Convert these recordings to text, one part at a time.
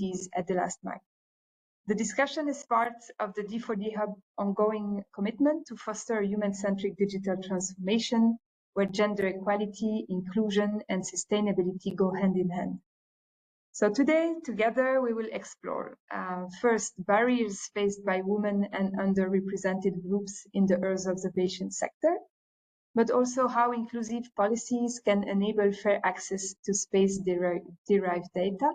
activities at the last mile. The discussion is part of the D4D Hub ongoing commitment to foster a human-centric digital transformation where gender equality, inclusion, and sustainability go hand in hand. So today, together, we will explore first, barriers faced by women and underrepresented groups in the Earth observation sector, but also how inclusive policies can enable fair access to space-derived data.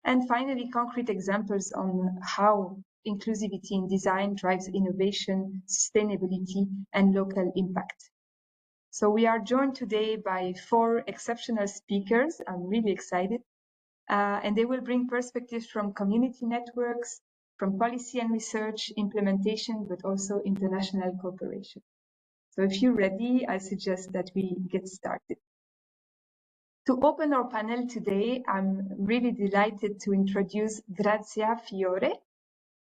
And finally, concrete examples on how inclusivity in design drives innovation, sustainability, and local impact. So we are joined today by 4 exceptional speakers. I'm really excited. And they will bring perspectives from community networks, from policy and research, implementation, but also international cooperation. So if you're ready, I suggest that we get started. To open our panel today, I'm really delighted to introduce Grazia Fiore.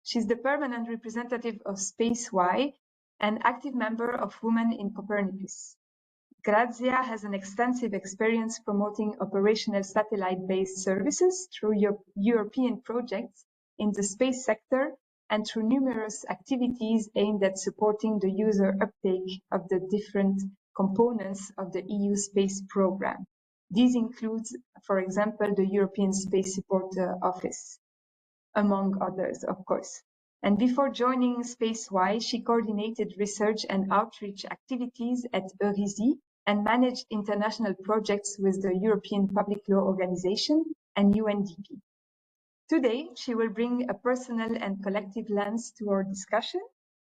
She's the permanent representative of SpaceY and active member of Women in Copernicus. Grazia has an extensive experience promoting operational satellite-based services through European projects in the space sector and through numerous activities aimed at supporting the user uptake of the different components of the EU space program. These include, for example, the European Space Support Office, among others, of course. And before joining SpaceY, she coordinated research and outreach activities at EURISI and managed international projects with the European Public Law Organization and UNDP. Today, she will bring a personal and collective lens to our discussion,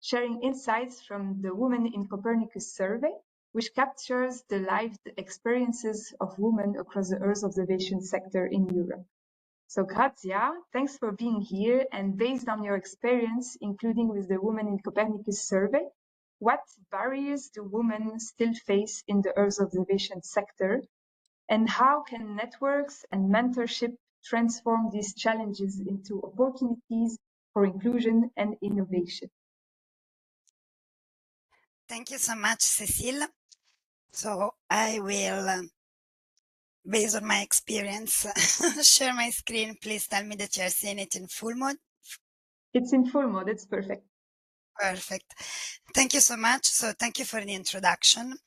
sharing insights from the Women in Copernicus survey, which captures the lived experiences of women across the Earth observation sector in Europe. So Grazia, thanks for being here, and based on your experience, including with the Women in Copernicus survey, what barriers do women still face in the Earth observation sector, and how can networks and mentorship transform these challenges into opportunities for inclusion and innovation? Thank you so much, Cécile. So I will, based on my experience, share my screen. Please tell me that you're seeing it in full mode. It's in full mode, it's perfect. Perfect. Thank you so much. So thank you for the introduction.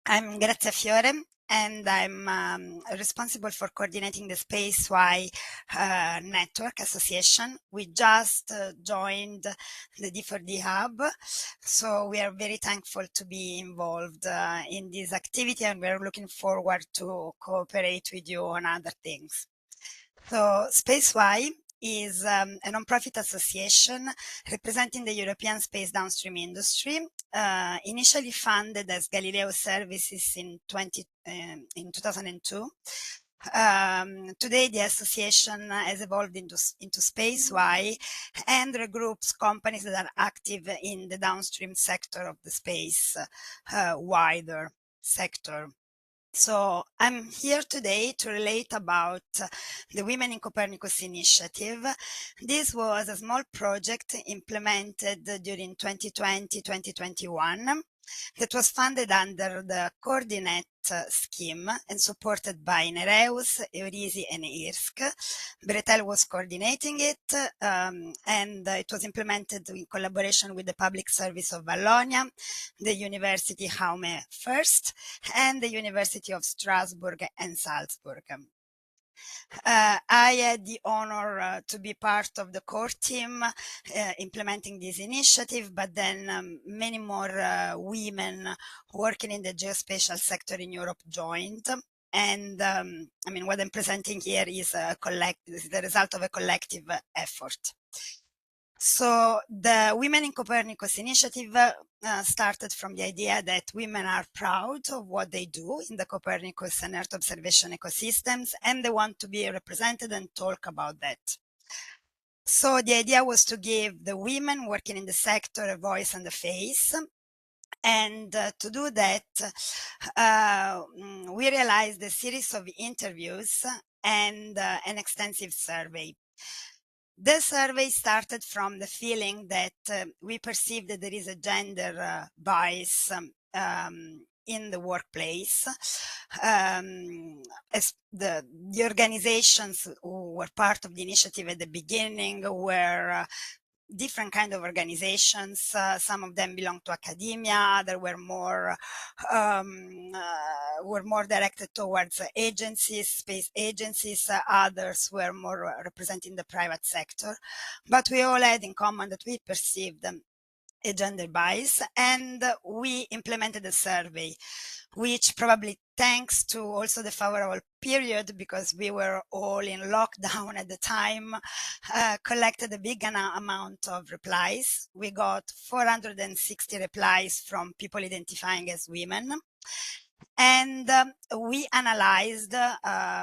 I'm Grazia Fiore, and I'm responsible for coordinating the SpaceY Network Association. We just joined the D4D Hub, so we are very thankful to be involved in this activity, and we're looking forward to cooperate with you on other things. So SpaceY is a non-profit association representing the European space downstream industry, initially funded as Galileo Services in 2002. Today, the association has evolved into SpaceY and regroups companies that are active in the downstream sector of the space wider sector. So I'm here today to relate about the Women in Copernicus initiative. This was a small project implemented during 2020-2021 that was funded under the Coordinate scheme and supported by Nereus, Eurisi, and IRSC. Bretel was coordinating it, and it was implemented in collaboration with the Public Service of Wallonia, the University Jaume I, and the University of Strasbourg and Salzburg. I had the honor to be part of the core team implementing this initiative, but then many more women working in the geospatial sector in Europe joined. And I mean, what I'm presenting here is the result of a collective effort. So the Women in Copernicus initiative started from the idea that women are proud of what they do in the Copernicus and Earth observation ecosystems, and they want to be represented and talk about that. So the idea was to give the women working in the sector a voice and a face. And to do that, we realized a series of interviews and an extensive survey. The survey started from the feeling that we perceive that there is a gender bias in the workplace. As the organizations who were part of the initiative at the beginning were different kind of organizations. Some of them belong to academia, others were more directed towards agencies, space agencies. Others were more representing the private sector. But we all had in common that we perceived a gender bias, and we implemented a survey, which, probably thanks to also the favorable period, because we were all in lockdown at the time, collected a big amount of replies. We got 460 replies from people identifying as women. And we analyzed,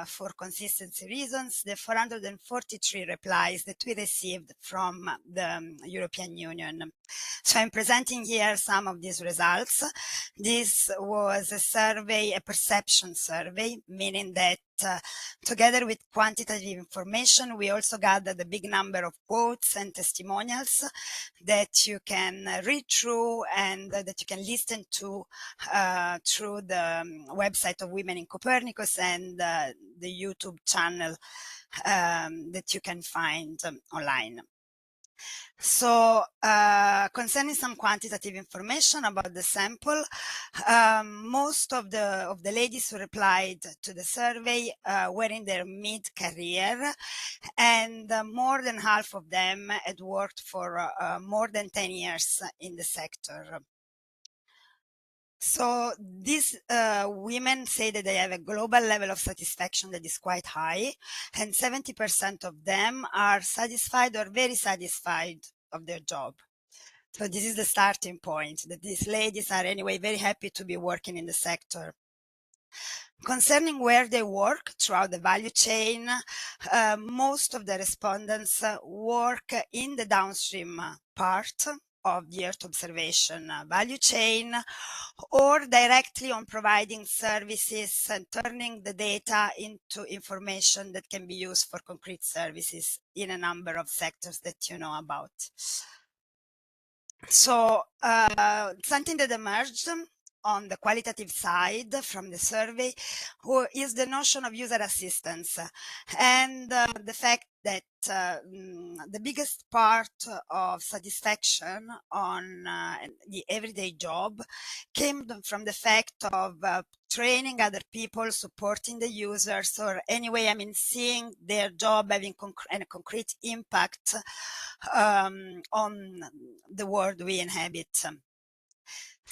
for consistency reasons, the 443 replies that we received from the European Union. So I'm presenting here some of these results. This was a survey, a perception survey, meaning that together with quantitative information, we also gathered a big number of quotes and testimonials that you can read through and that you can listen to through the website of Women in Copernicus and the YouTube channel that you can find online. So concerning some quantitative information about the sample, most of the ladies who replied to the survey were in their mid-career, and more than half of them had worked for more than 10 years in the sector. So these women say that they have a global level of satisfaction that is quite high, and 70% of them are satisfied or very satisfied of their job. So this is the starting point, that these ladies are anyway very happy to be working in the sector. Concerning where they work throughout the value chain, most of the respondents work in the downstream part of the Earth observation value chain, or directly on providing services and turning the data into information that can be used for concrete services in a number of sectors that you know about. So something that emerged on the qualitative side from the survey is the notion of user assistance, and the fact that the biggest part of satisfaction on the everyday job came from the fact of training other people, supporting the users, or anyway, I mean, seeing their job having a concrete impact on the world we inhabit.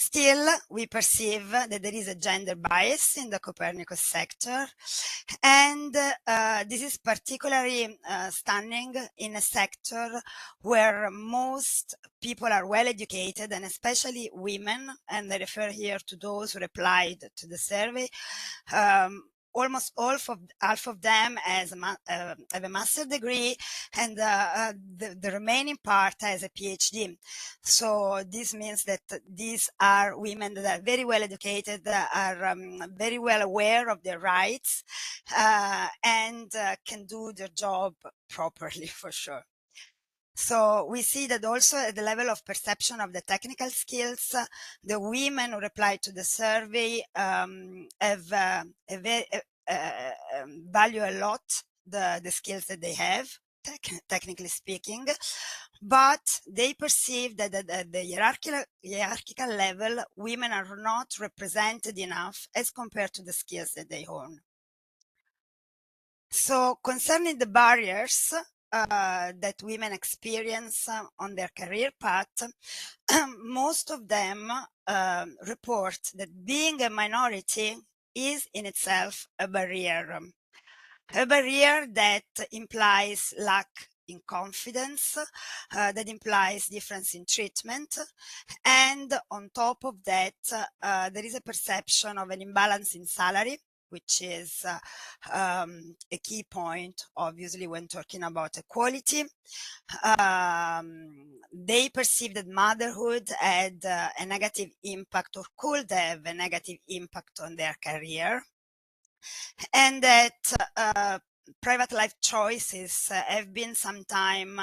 Still, we perceive that there is a gender bias in the Copernicus sector, and this is particularly stunning in a sector where most people are well educated, and especially women, and I refer here to those who replied to the survey. Almost half of them have a master's degree, and the remaining part has a PhD. So this means that these are women that are very well educated, are very well aware of their rights, and can do their job properly, for sure. So we see that also at the level of perception of the technical skills, the women who replied to the survey value a lot the skills that they have, technically speaking, but they perceive that at the hierarchical level, women are not represented enough as compared to the skills that they own. So concerning the barriers that women experience on their career path, most of them report that being a minority is in itself a barrier that implies lack in confidence, that implies difference in treatment, and on top of that, there is a perception of an imbalance in salary, which is a key point, obviously, when talking about equality. They perceive that motherhood had a negative impact, or could have a negative impact on their career, and that private life choices have been sometime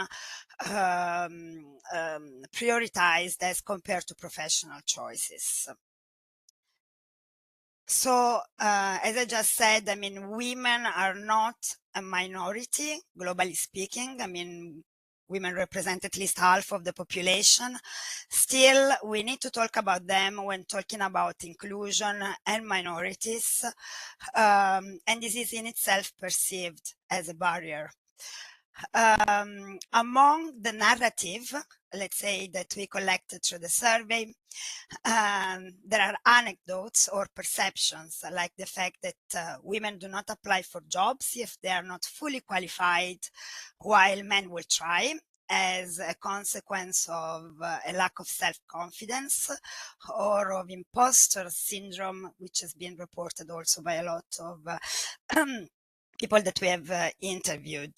prioritized as compared to professional choices. So, as I just said, I mean, women are not a minority, globally speaking. I mean, women represent at least half of the population. Still, we need to talk about them when talking about inclusion and minorities. And this is in itself perceived as a barrier. Among the narrative, let's say, that we collected through the survey, there are anecdotes or perceptions, like the fact that women do not apply for jobs if they are not fully qualified, while men will try, as a consequence of a lack of self-confidence or of imposter syndrome, which has been reported also by a lot of people that we have interviewed.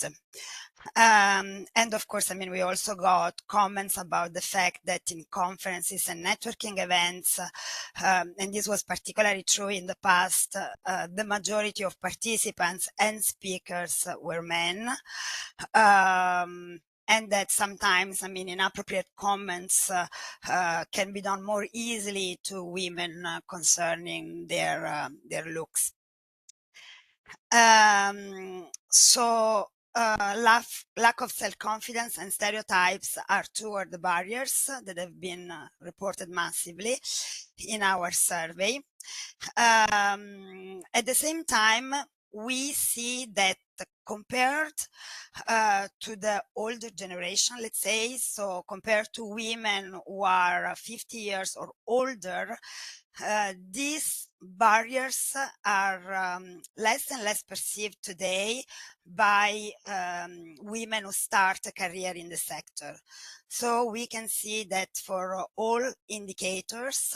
And of course, I mean, we also got comments about the fact that in conferences and networking events, and this was particularly true in the past, the majority of participants and speakers were men. And that sometimes, I mean, inappropriate comments can be done more easily to women concerning their looks. So lack of self-confidence and stereotypes are two of the barriers that have been reported massively in our survey. At the same time, we see that compared to the older generation, let's say, so compared to women who are 50 years or older, these barriers are less and less perceived today by women who start a career in the sector. So we can see that for all indicators,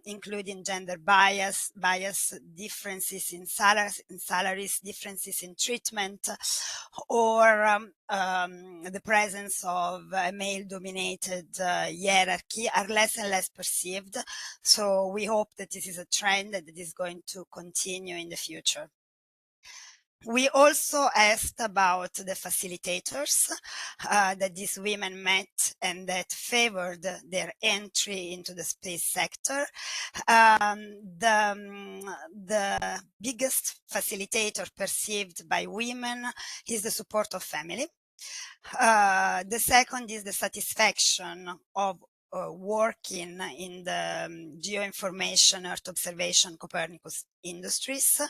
including gender bias, differences in salaries, differences in treatment, or the presence of a male-dominated hierarchy are less and less perceived. So we hope that this is a trend that is going to continue in the future. We also asked about the facilitators that these women met and that favored their entry into the space sector. The biggest facilitator perceived by women is the support of family. The second is the satisfaction of working in the geoinformation, Earth observation, Copernicus industries.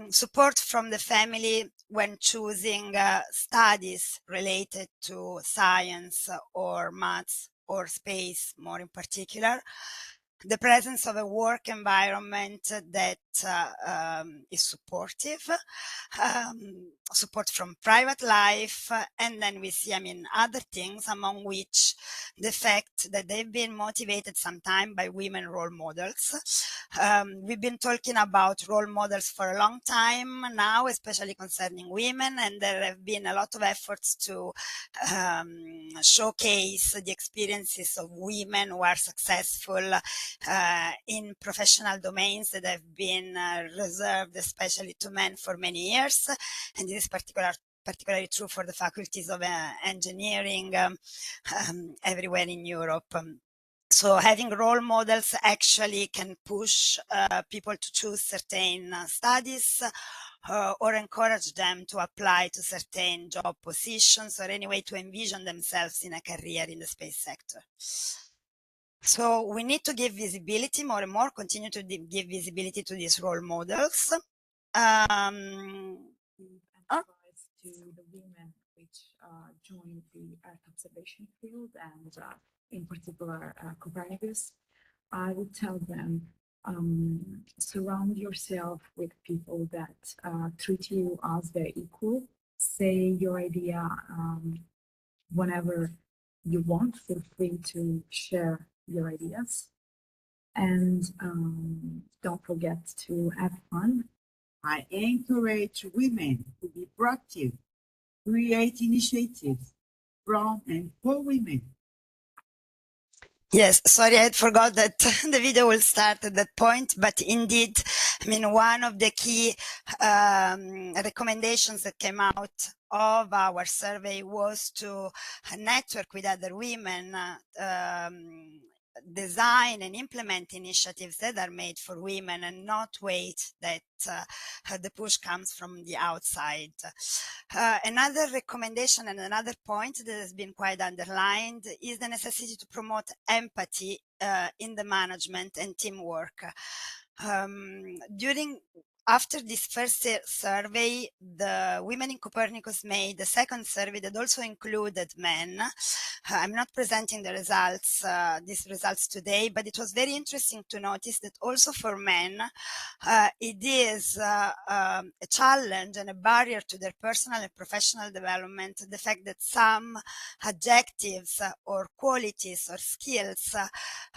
Support from the family when choosing studies related to science or maths or space, more in particular. The presence of a work environment that is supportive, support from private life, and then we see, I mean, other things, among which the fact that they've been motivated sometime by women role models. We've been talking about role models for a long time now, especially concerning women, and there have been a lot of efforts to showcase the experiences of women who are successful in professional domains that have been reserved especially to men for many years, and this is particularly true for the faculties of engineering everywhere in Europe. So having role models actually can push people to choose certain studies or encourage them to apply to certain job positions, or anyway to envision themselves in a career in the space sector. So we need to give visibility more and more, continue to give visibility to these role models. To the women which joined the Earth observation field and in particular Copernicus, I would tell them surround yourself with people that treat you as their equal. Say your idea whenever you want. Feel free to share your ideas, and don't forget to have fun. I encourage women to be proactive, create initiatives from and for women. Yes, sorry, I had forgot that the video will start at that point, but indeed, I mean, one of the key recommendations that came out of our survey was to network with other women design and implement initiatives that are made for women and not wait that the push comes from the outside. Another recommendation and another point that has been quite underlined is the necessity to promote empathy in the management and teamwork. After this first survey, the women in Copernicus made the second survey that also included men. I'm not presenting the results, these results today, but it was very interesting to notice that also for men, it is a challenge and a barrier to their personal and professional development, the fact that some adjectives or qualities or skills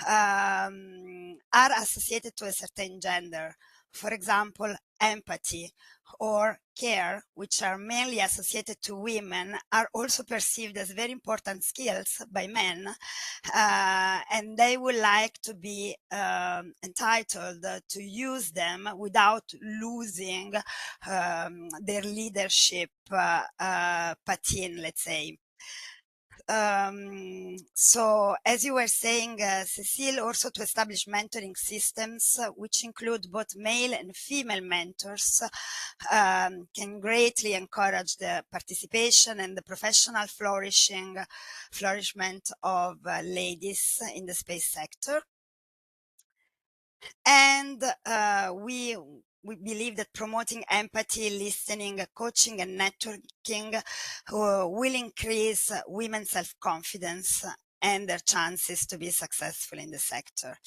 are associated to a certain gender. For example, empathy or care, which are mainly associated to women, are also perceived as very important skills by men, and they would like to be entitled to use them without losing their leadership patin, let's say. So as you were saying, Cécile, also to establish mentoring systems, which include both male and female mentors, can greatly encourage the participation and the professional flourishment of ladies in the space sector. And we believe that promoting empathy, listening, coaching, and networking will increase women's self-confidence and their chances to be successful in the sector.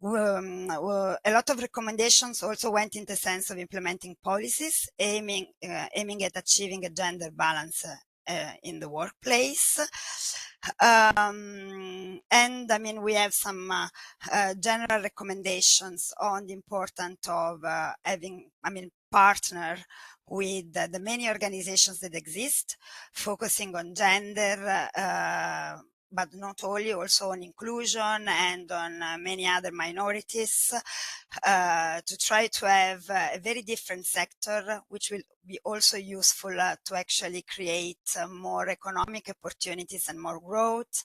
A lot of recommendations also went in the sense of implementing policies aiming at achieving a gender balance in the workplace. And I mean, we have some general recommendations on the importance of having, partner with the many organizations that exist, focusing on gender, but not only, also on inclusion and on many other minorities, to try to have a very different sector, which will be also useful to actually create more economic opportunities and more growth,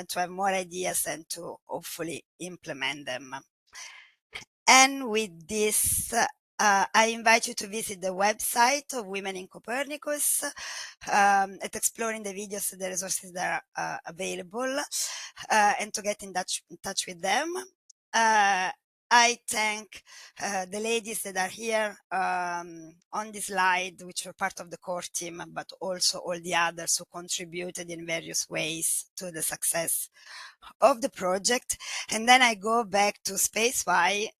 to have more ideas and to hopefully implement them. And with this, I invite you to visit the website of Women in Copernicus, at exploring the videos, the resources that are available, and to get in touch with them. I thank the ladies that are here on this slide, which were part of the core team, but also all the others who contributed in various ways to the success of the project. And then I go back to SpaceY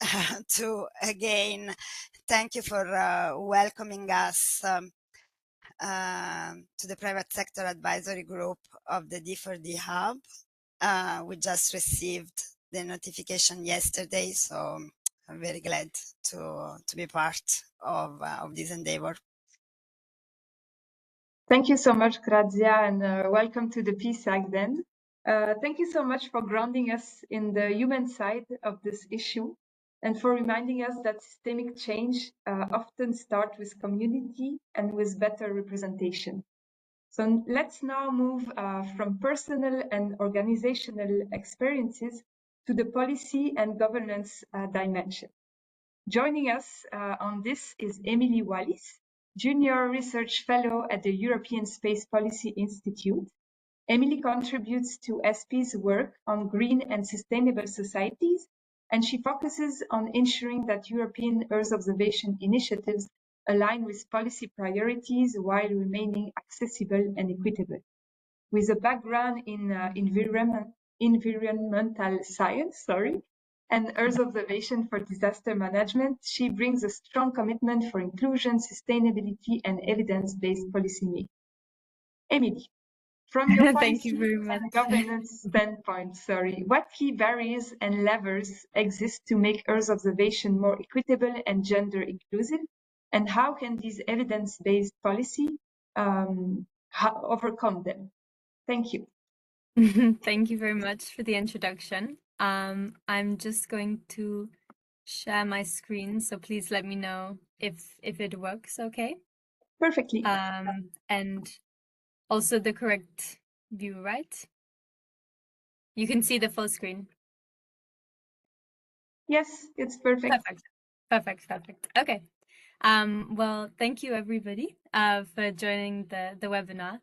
to again thank you for welcoming us to the private sector advisory group of the D4D Hub. We just received the notification yesterday, so I'm very glad to be part of this endeavor. Thank you so much, Grazia, and welcome to the PSAC then. Thank you so much for grounding us in the human side of this issue and for reminding us that systemic change often starts with community and with better representation. So let's now move from personal and organizational experiences to the policy and governance dimension. Joining us on this is Emily Wallis, Junior Research Fellow at the European Space Policy Institute. Emily contributes to SP's work on green and sustainable societies, and she focuses on ensuring that European Earth observation initiatives align with policy priorities while remaining accessible and equitable. With a background in environmental science, and Earth observation for disaster management, she brings a strong commitment for inclusion, sustainability, and evidence-based policymaking. Emily, from your Thank you very policy much. and governance standpoint, what key barriers and levers exist to make Earth observation more equitable and gender inclusive? And how can these evidence-based policy overcome them? Thank you. Thank you very much for the introduction. I'm just going to share my screen, so please let me know if it works okay. Perfectly. And also the correct view, right? You can see the full screen. Yes, it's perfect. Perfect. Okay. Well, thank you everybody for joining the webinar.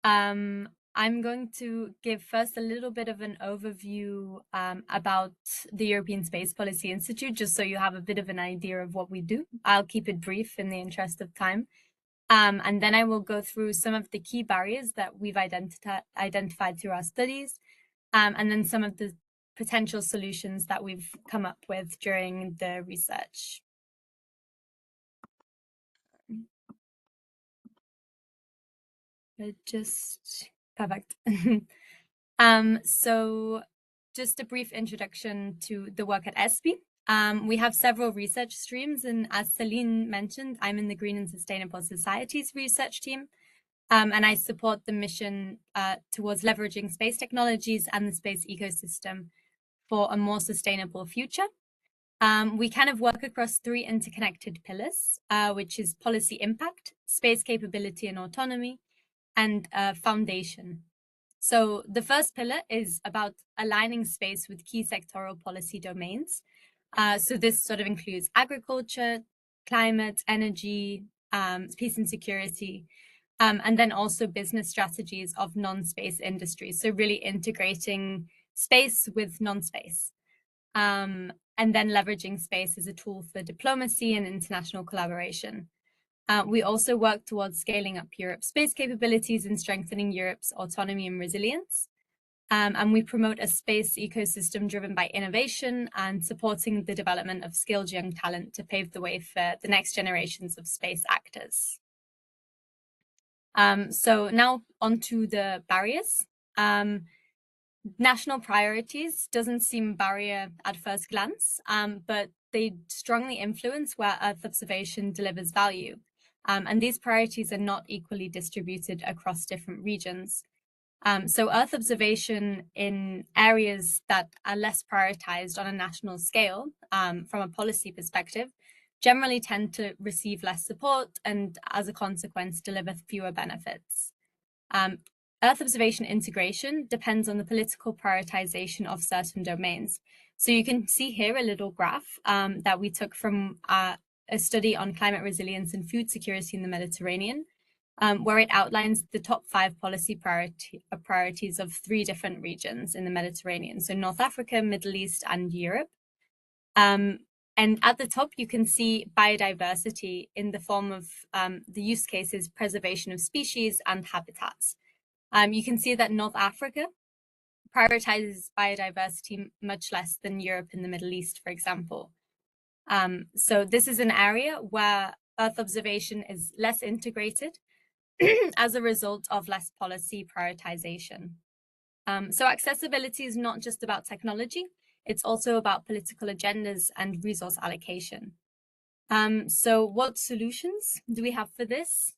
I'm going to give first a little bit of an overview about the European Space Policy Institute, just so you have a bit of an idea of what we do. I'll keep it brief in the interest of time. And then I will go through some of the key barriers that we've identified through our studies, and then some of the potential solutions that we've come up with during the research. Just perfect. So just a brief introduction to the work at ESPI. We have several research streams, and as Celine mentioned, I'm in the Green and Sustainable Societies research team, and I support the mission towards leveraging space technologies and the space ecosystem for a more sustainable future. We kind of work across three interconnected pillars, which is policy impact, space capability and autonomy, and foundation. So the first pillar is about aligning space with key sectoral policy domains. So this sort of includes agriculture, climate, energy, peace and security, and then also business strategies of non-space industries. So really integrating space with non-space. And then leveraging space as a tool for diplomacy and international collaboration. We also work towards scaling up Europe's space capabilities and strengthening Europe's autonomy and resilience. And we promote a space ecosystem driven by innovation and supporting the development of skilled young talent to pave the way for the next generations of space actors. So now onto the barriers. National priorities doesn't seem a barrier at first glance, but they strongly influence where Earth observation delivers value. And these priorities are not equally distributed across different regions. So Earth observation in areas that are less prioritized on a national scale from a policy perspective generally tend to receive less support and as a consequence deliver fewer benefits. Earth observation integration depends on the political prioritization of certain domains. So you can see here a little graph that we took from a study on climate resilience and food security in the Mediterranean, where it outlines the top 5 policy priorities of 3 different regions in the Mediterranean, so North Africa, Middle East, and Europe. And at the top, you can see biodiversity in the form of the use cases, preservation of species and habitats. You can see that North Africa prioritizes biodiversity much less than Europe and the Middle East, for example. So this is an area where Earth observation is less integrated as a result of less policy prioritization. So accessibility is not just about technology, it's also about political agendas and resource allocation. So what solutions do we have for this?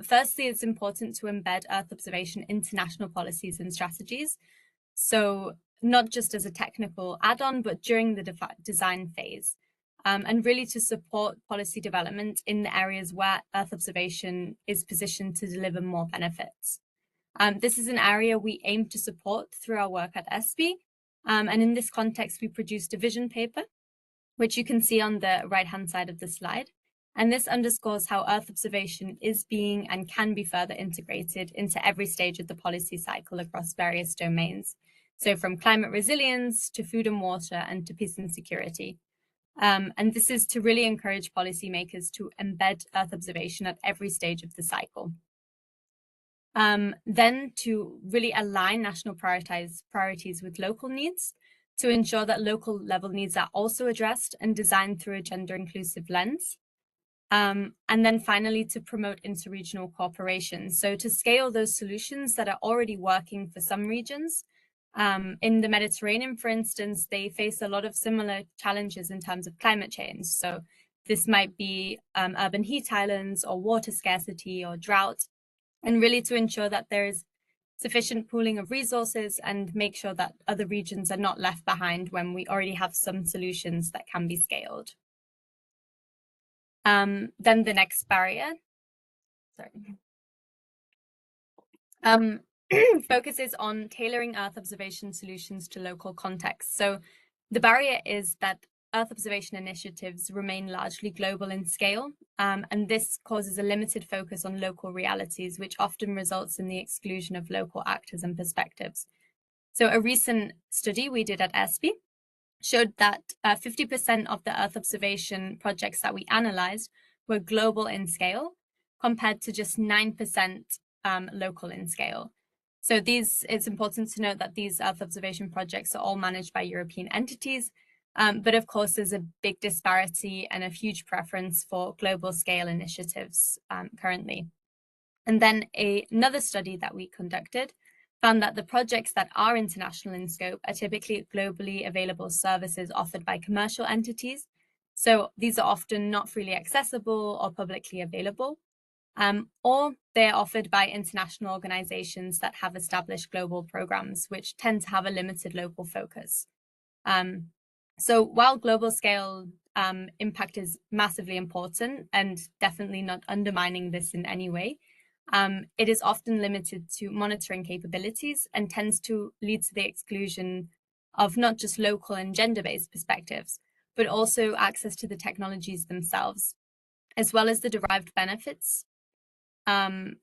Firstly, it's important to embed Earth observation into national policies and strategies. So not just as a technical add-on, but during the design phase. And really to support policy development in the areas where Earth observation is positioned to deliver more benefits. This is an area we aim to support through our work at ESPI. And in this context, we produced a vision paper, which you can see on the right-hand side of the slide. And this underscores how Earth observation is being and can be further integrated into every stage of the policy cycle across various domains. So from climate resilience to food and water and to peace and security. And this is to really encourage policymakers to embed Earth observation at every stage of the cycle. Then to really align national priorities with local needs, to ensure that local level needs are also addressed and designed through a gender inclusive lens. And then finally, to promote interregional cooperation. So to scale those solutions that are already working for some regions. In the Mediterranean, for instance, they face a lot of similar challenges in terms of climate change. So this might be urban heat islands or water scarcity or drought, and really to ensure that there is sufficient pooling of resources and make sure that other regions are not left behind when we already have some solutions that can be scaled. Then the next barrier, focuses on tailoring Earth observation solutions to local contexts. So the barrier is that Earth observation initiatives remain largely global in scale, and this causes a limited focus on local realities, which often results in the exclusion of local actors and perspectives. So a recent study we did at ESPE showed that 50% of the Earth observation projects that we analyzed were global in scale, compared to just 9% local in scale. So it's important to note that these Earth observation projects are all managed by European entities, but of course there's a big disparity and a huge preference for global scale initiatives currently. And then another study that we conducted found that the projects that are international in scope are typically globally available services offered by commercial entities. So these are often not freely accessible or publicly available, or they're offered by international organizations that have established global programs, which tend to have a limited local focus. So while global scale impact is massively important and definitely not undermining this in any way, it is often limited to monitoring capabilities and tends to lead to the exclusion of not just local and gender-based perspectives, but also access to the technologies themselves, as well as the derived benefits. And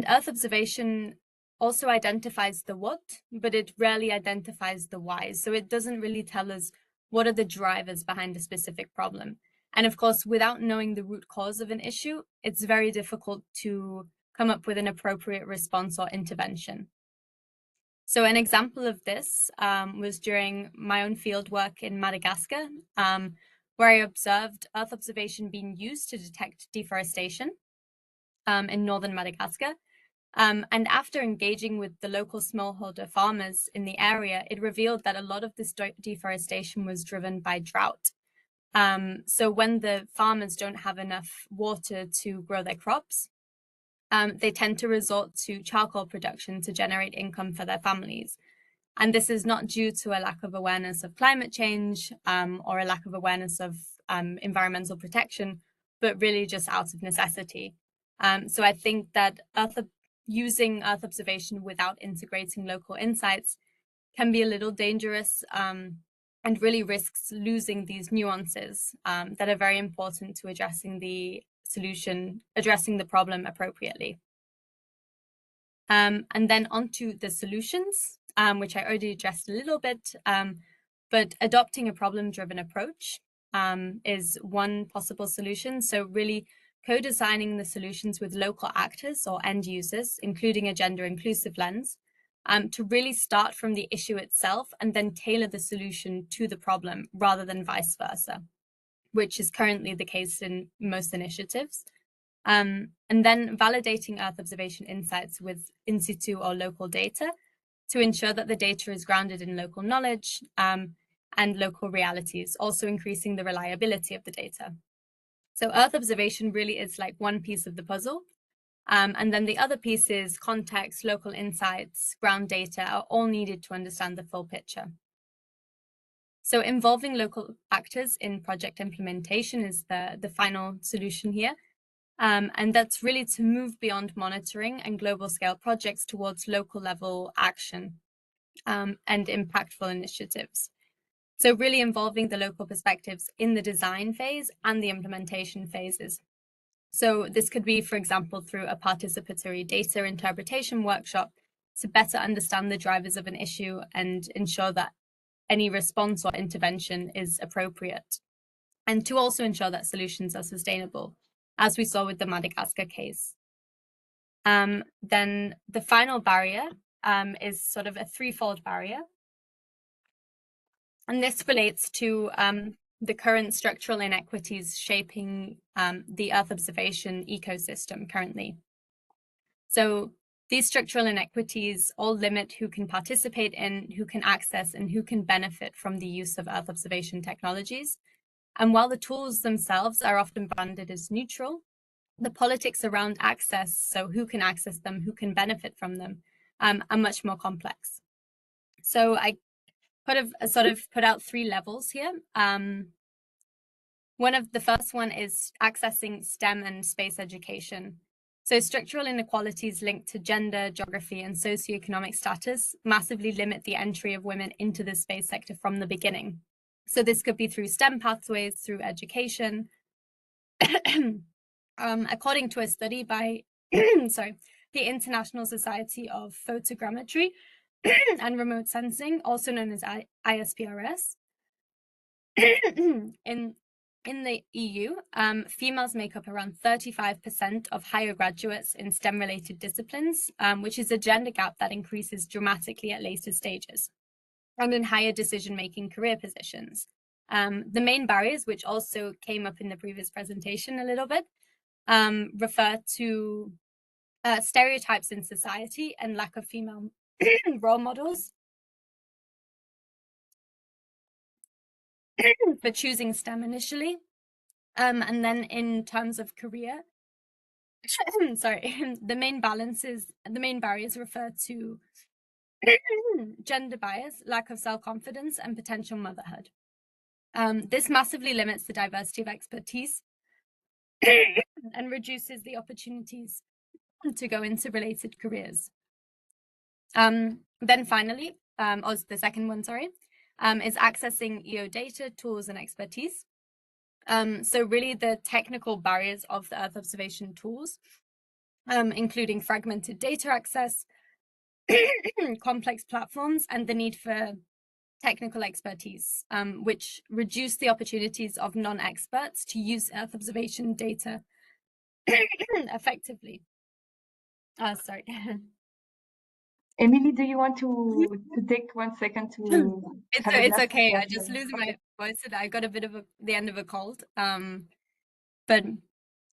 Earth observation also identifies the what, but it rarely identifies the why. So it doesn't really tell us what are the drivers behind a specific problem. And of course, without knowing the root cause of an issue, it's very difficult to come up with an appropriate response or intervention. So an example of this was during my own field work in Madagascar, where I observed Earth observation being used to detect deforestation in northern Madagascar. And after engaging with the local smallholder farmers in the area, it revealed that a lot of this deforestation was driven by drought. So when the farmers don't have enough water to grow their crops, they tend to resort to charcoal production to generate income for their families. And this is not due to a lack of awareness of climate change or a lack of awareness of environmental protection, but really just out of necessity. So I think that using Earth observation without integrating local insights can be a little dangerous and really risks losing these nuances that are very important to addressing the problem appropriately. And then onto the solutions, which I already addressed a little bit, but adopting a problem-driven approach is one possible solution. So really co-designing the solutions with local actors or end users, including a gender-inclusive lens, to really start from the issue itself and then tailor the solution to the problem rather than vice versa, which is currently the case in most initiatives. And then validating Earth observation insights with in situ or local data to ensure that the data is grounded in local knowledge and local realities, also increasing the reliability of the data. So Earth observation really is like one piece of the puzzle. And then the other pieces, context, local insights, ground data, are all needed to understand the full picture. So involving local actors in project implementation is the final solution here. And that's really to move beyond monitoring and global scale projects towards local level action and impactful initiatives. So really involving the local perspectives in the design phase and the implementation phases. So this could be, for example, through a participatory data interpretation workshop to better understand the drivers of an issue and ensure that any response or intervention is appropriate, and to also ensure that solutions are sustainable, as we saw with the Madagascar case. Then the final barrier is sort of a threefold barrier. And this relates to the current structural inequities shaping the Earth observation ecosystem currently. So these structural inequities all limit who can participate in, who can access, and who can benefit from the use of Earth observation technologies. And while the tools themselves are often branded as neutral, the politics around access, so who can access them, who can benefit from them, are much more complex. So I sort of put out three levels here. The first one is accessing STEM and space education. So structural inequalities linked to gender, geography, and socioeconomic status massively limit the entry of women into the space sector from the beginning. So this could be through STEM pathways, through education. According to a study by the International Society of Photogrammetry and Remote Sensing, also known as ISPRS, in the EU, females make up around 35% of higher graduates in STEM-related disciplines, which is a gender gap that increases dramatically at later stages and in higher decision-making career positions. The main barriers, which also came up in the previous presentation a little bit, refer to stereotypes in society and lack of female role models for choosing STEM initially. And then in terms of career, the main barriers refer to gender bias, lack of self-confidence, and potential motherhood. This massively limits the diversity of expertise and reduces the opportunities to go into related careers. Then finally, or the second one, is accessing EO data, tools, and expertise. So really the technical barriers of the Earth observation tools, including fragmented data access, complex platforms, and the need for technical expertise, which reduce the opportunities of non-experts to use Earth observation data effectively. Sorry. Emily, do you want to take 1 second to It's okay. I just losing my voice and I got a bit of the end of a cold. But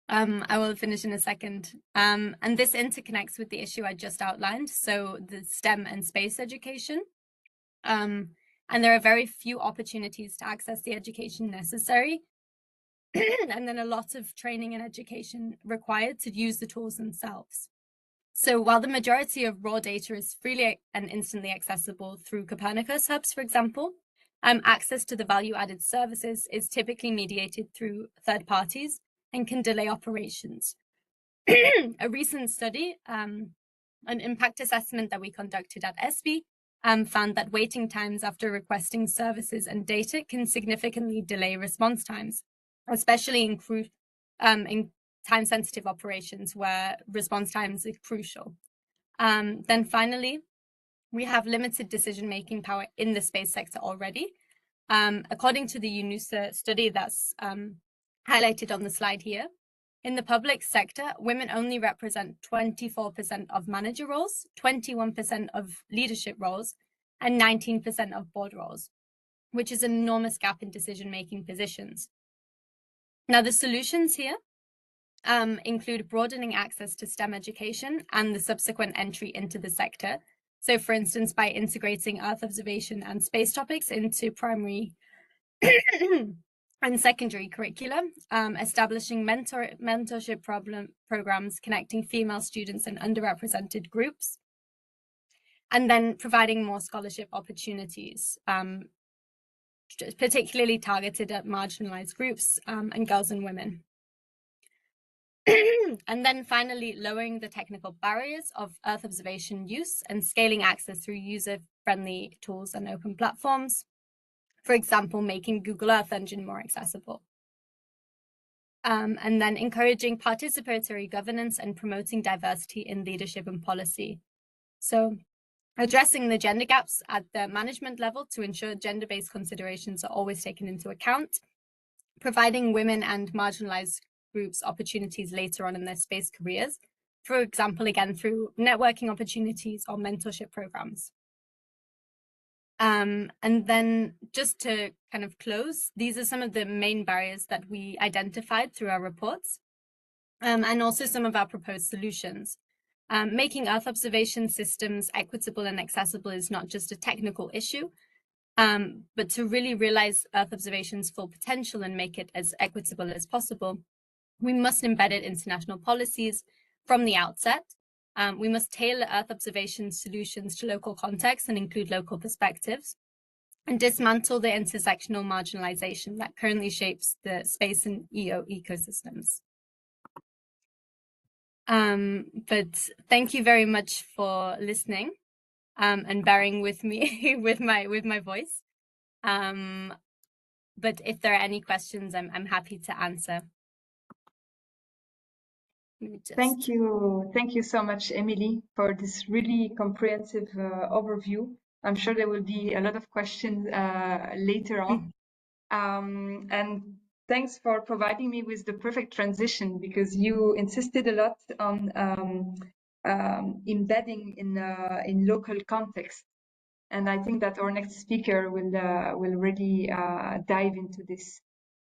I will finish in a second. And this interconnects with the issue I just outlined. So the STEM and space education. And there are very few opportunities to access the education necessary. And then a lot of training and education required to use the tools themselves. So while the majority of raw data is freely and instantly accessible through Copernicus hubs, for example, access to the value-added services is typically mediated through third parties and can delay operations. A recent study, an impact assessment that we conducted at ESPI, found that waiting times after requesting services and data can significantly delay response times, especially in time-sensitive operations where response times are crucial. Then finally, we have limited decision-making power in the space sector already. According to the UNUSA study that's highlighted on the slide here, in the public sector, women only represent 24% of manager roles, 21% of leadership roles, and 19% of board roles, which is an enormous gap in decision-making positions. Now, the solutions here include broadening access to STEM education and the subsequent entry into the sector. So, for instance, by integrating Earth observation and space topics into primary and secondary curricula, establishing mentorship programs connecting female students and underrepresented groups, and then providing more scholarship opportunities, particularly targeted at marginalized groups and girls and women. And then finally, lowering the technical barriers of Earth observation use and scaling access through user-friendly tools and open platforms. For example, making Google Earth Engine more accessible. And then encouraging participatory governance and promoting diversity in leadership and policy. So addressing the gender gaps at the management level to ensure gender-based considerations are always taken into account, providing women and marginalized groups opportunities later on in their space careers, for example, again, through networking opportunities or mentorship programs. And then just to kind of close, these are some of the main barriers that we identified through our reports, and also some of our proposed solutions. Making Earth observation systems equitable and accessible is not just a technical issue, but to really realize Earth observation's full potential and make it as equitable as possible, we must embed it in international policies from the outset. We must tailor Earth observation solutions to local contexts and include local perspectives, and dismantle the intersectional marginalization that currently shapes the space and EO ecosystems. But thank you very much for listening and bearing with me with my voice. But if there are any questions, I'm happy to answer. Thank you so much, Emily, for this really comprehensive overview. I'm sure there will be a lot of questions later on. And thanks for providing me with the perfect transition, because you insisted a lot on embedding in local context. And I think that our next speaker will really dive into this.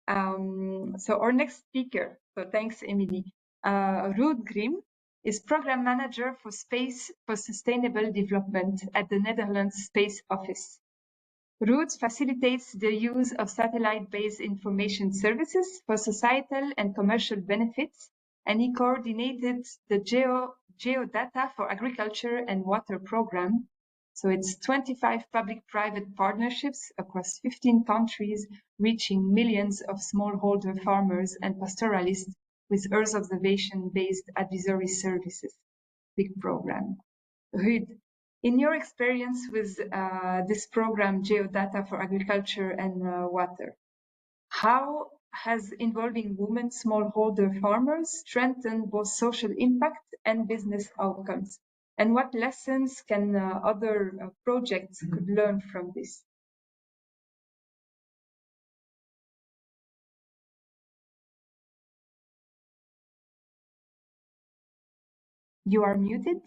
So our next speaker, so thanks, Emily, Ruud Grim, is Program Manager for Space for Sustainable Development at the Netherlands Space Office. Ruud facilitates the use of satellite-based information services for societal and commercial benefits, and he coordinated the Geodata for Agriculture and Water program. So it's 25 public-private partnerships across 15 countries, reaching millions of smallholder farmers and pastoralists with Earth observation-based advisory services. Big program. Ruud, in your experience with this program, Geodata for Agriculture and Water, how has involving women smallholder farmers strengthened both social impact and business outcomes? And what lessons can other projects could learn from this? You are muted.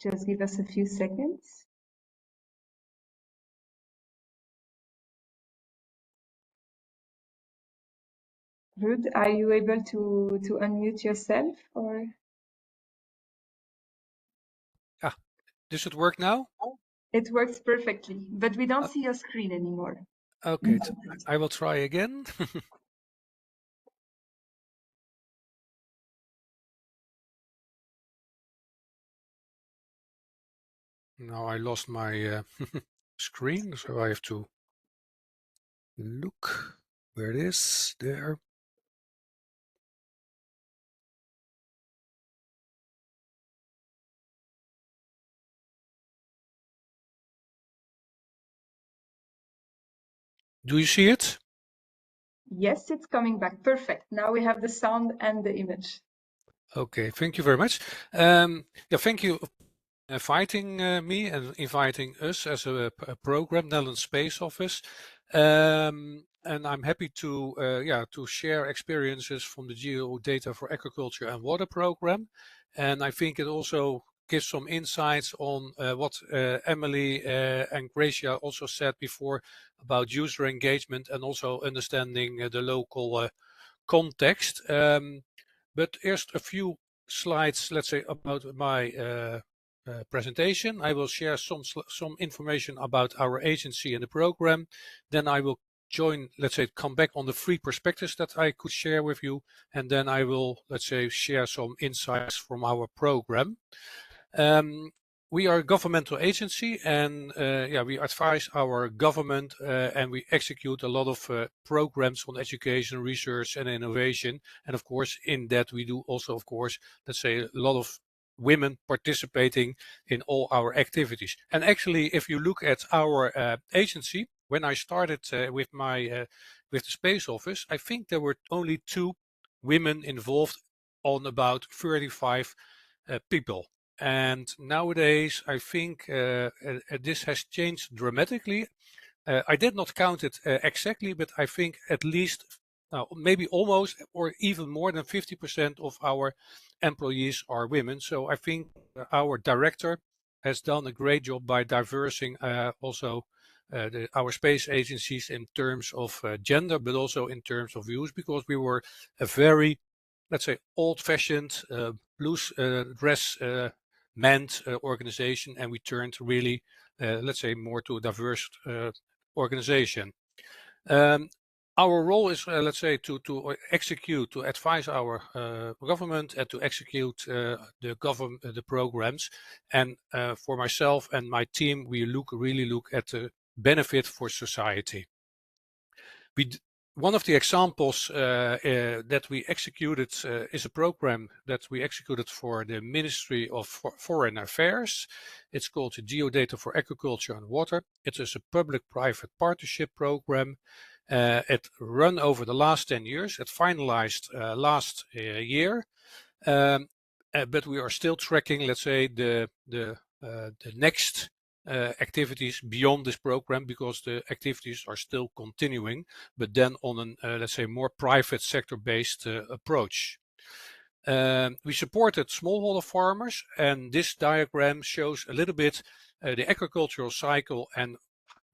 Just give us a few seconds. Ruud, are you able to unmute yourself, or? Does it work now? It works perfectly, but we don't see your screen anymore. Okay, I will try again. Now I lost my screen, so I have to look where it is. There. Do you see it? Yes, it's coming back. Perfect. Now we have the sound and the image. Okay, thank you very much. Yeah, thank you for inviting me and inviting us as a program, Netherlands Space Office. And I'm happy to to share experiences from the Geodata for Agriculture and Water program. And I think it also gives some insights on what Emily and Gracia also said before about user engagement and also understanding the local context. But first a few slides, let's say, about my presentation. I will share some information about our agency and the program. Then I will come back on the 3 perspectives that I could share with you. And then I will, let's say, share some insights from our program. We are a governmental agency, and we advise our government and we execute a lot of programs on education, research and innovation. And of course, in that we do also, of course, let's say, a lot of women participating in all our activities. And actually, if you look at our agency, when I started with the Space Office, I think there were only 2 women involved on about 35 people. And nowadays, I think this has changed dramatically. I did not count it exactly, but I think at least maybe almost or even more than 50% of our employees are women. So I think our director has done a great job by diversing also our space agencies in terms of gender, but also in terms of views, because we were a very, let's say, old-fashioned loose dress meant organization, and we turned really, let's say, more to a diverse organization. our role is, let's say, to execute, to advise our government and to execute the programs. And for myself and my team, we really look at the benefit for society. One of the examples that we executed is a program that we executed for the Ministry of Foreign Affairs. It's called Geodata for Agriculture and Water. It is a public-private partnership program. It ran over the last 10 years. It finalized last year, but we are still tracking, let's say, the next activities beyond this program, because the activities are still continuing, but then on an, let's say, more private sector-based approach. We supported smallholder farmers, and this diagram shows a little bit the agricultural cycle, and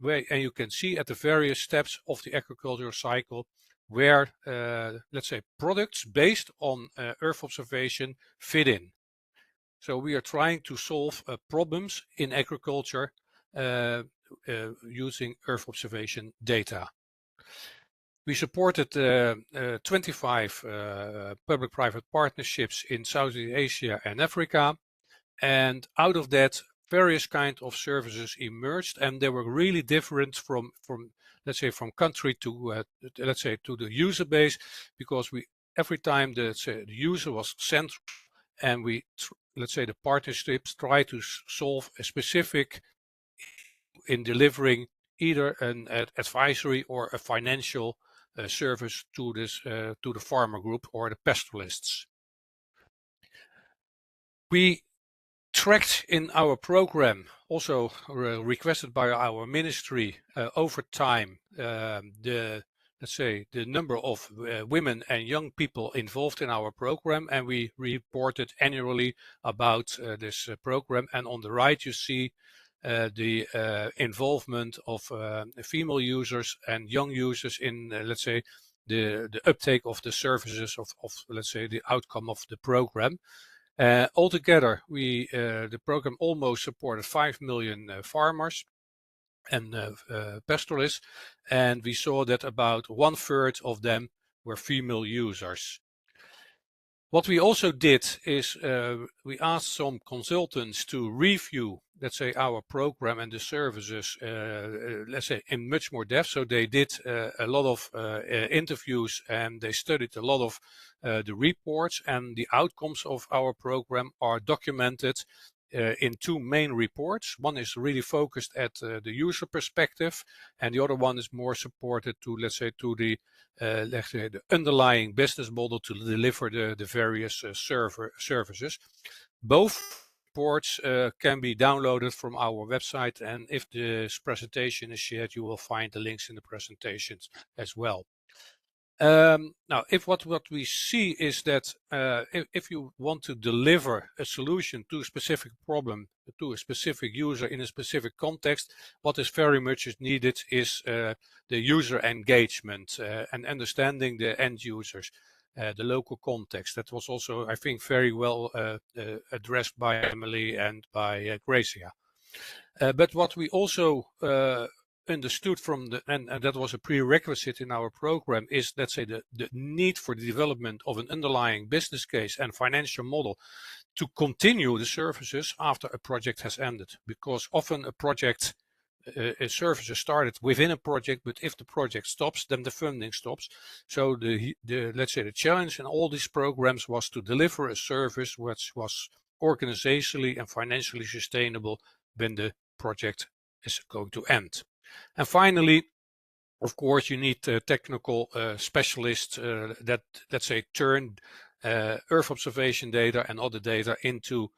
you can see at the various steps of the agricultural cycle where, let's say, products based on Earth observation fit in. So we are trying to solve problems in agriculture using Earth observation data. We supported 25 public-private partnerships in Southeast Asia and Africa, and out of that, various kinds of services emerged, and they were really different from let's say, from country to let's say, to the user base, because every time the user was central, and we let's say the partnerships try to solve a specific in delivering either an advisory or a financial service to this to the farmer group or the pastoralists. We tracked in our program, also requested by our ministry, over time, let's say, the number of women and young people involved in our program, and we reported annually about this program. And on the right, you see the involvement of female users and young users in, let's say, the uptake of the services of, let's say, the outcome of the program. Altogether, the program almost supported 5 million farmers and pastoralists, and we saw that about 1/3 of them were female users. What we also did is we asked some consultants to review, let's say, our program and the services, let's say, in much more depth. So they did a lot of interviews, and they studied a lot of the reports, and the outcomes of our program are documented in two main reports. One is really focused at the user perspective, and the other one is more supported to, let's say, to the let's say, the underlying business model to deliver the various services. Both reports can be downloaded from our website, and if this presentation is shared, you will find the links in the presentations as well. Now, what we see is that if you want to deliver a solution to a specific problem, to a specific user in a specific context, what is very much needed is the user engagement and understanding the end users, the local context. That was also, I think, very well addressed by Emily and by Gracia. But what we also understood from and that was a prerequisite in our program, is, let's say, the need for the development of an underlying business case and financial model to continue the services after a project has ended, because often a service is started within a project, but if the project stops, then the funding stops. So let's say the challenge in all these programs was to deliver a service which was organizationally and financially sustainable when the project is going to end. And finally, of course, you need technical specialists that, let's say, turn Earth observation data and other data into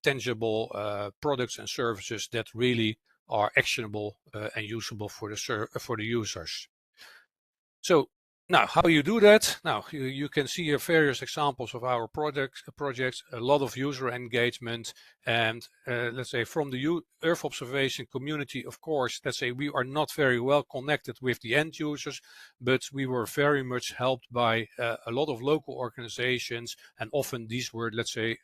tangible products and services that really are actionable and usable for the users. So now, how you do that? Now, you can see here various examples of our projects, a lot of user engagement, and let's say from the Earth observation community, of course, let's say we are not very well connected with the end users, but we were very much helped by a lot of local organizations, and often these were, let's say,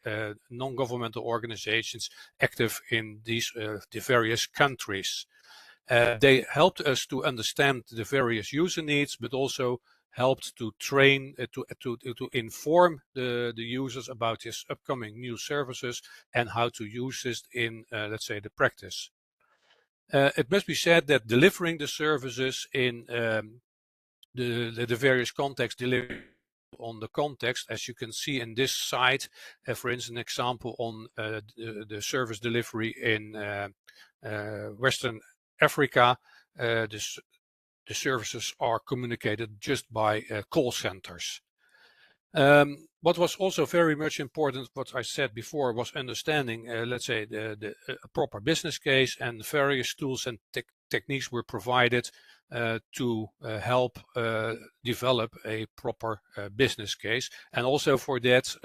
non-governmental organizations active in these the various countries. They helped us to understand the various user needs, but also helped to train, to inform the users about these upcoming new services and how to use this in, let's say, the practice. It must be said that delivering the services in the various contexts delivered on the context, as you can see in this site, for instance, an example on the service delivery in Western Africa, the services are communicated just by call centers. What was also very much important, what I said before, was understanding, let's say, the proper business case, and various tools and techniques were provided to help develop a proper business case. And also for that,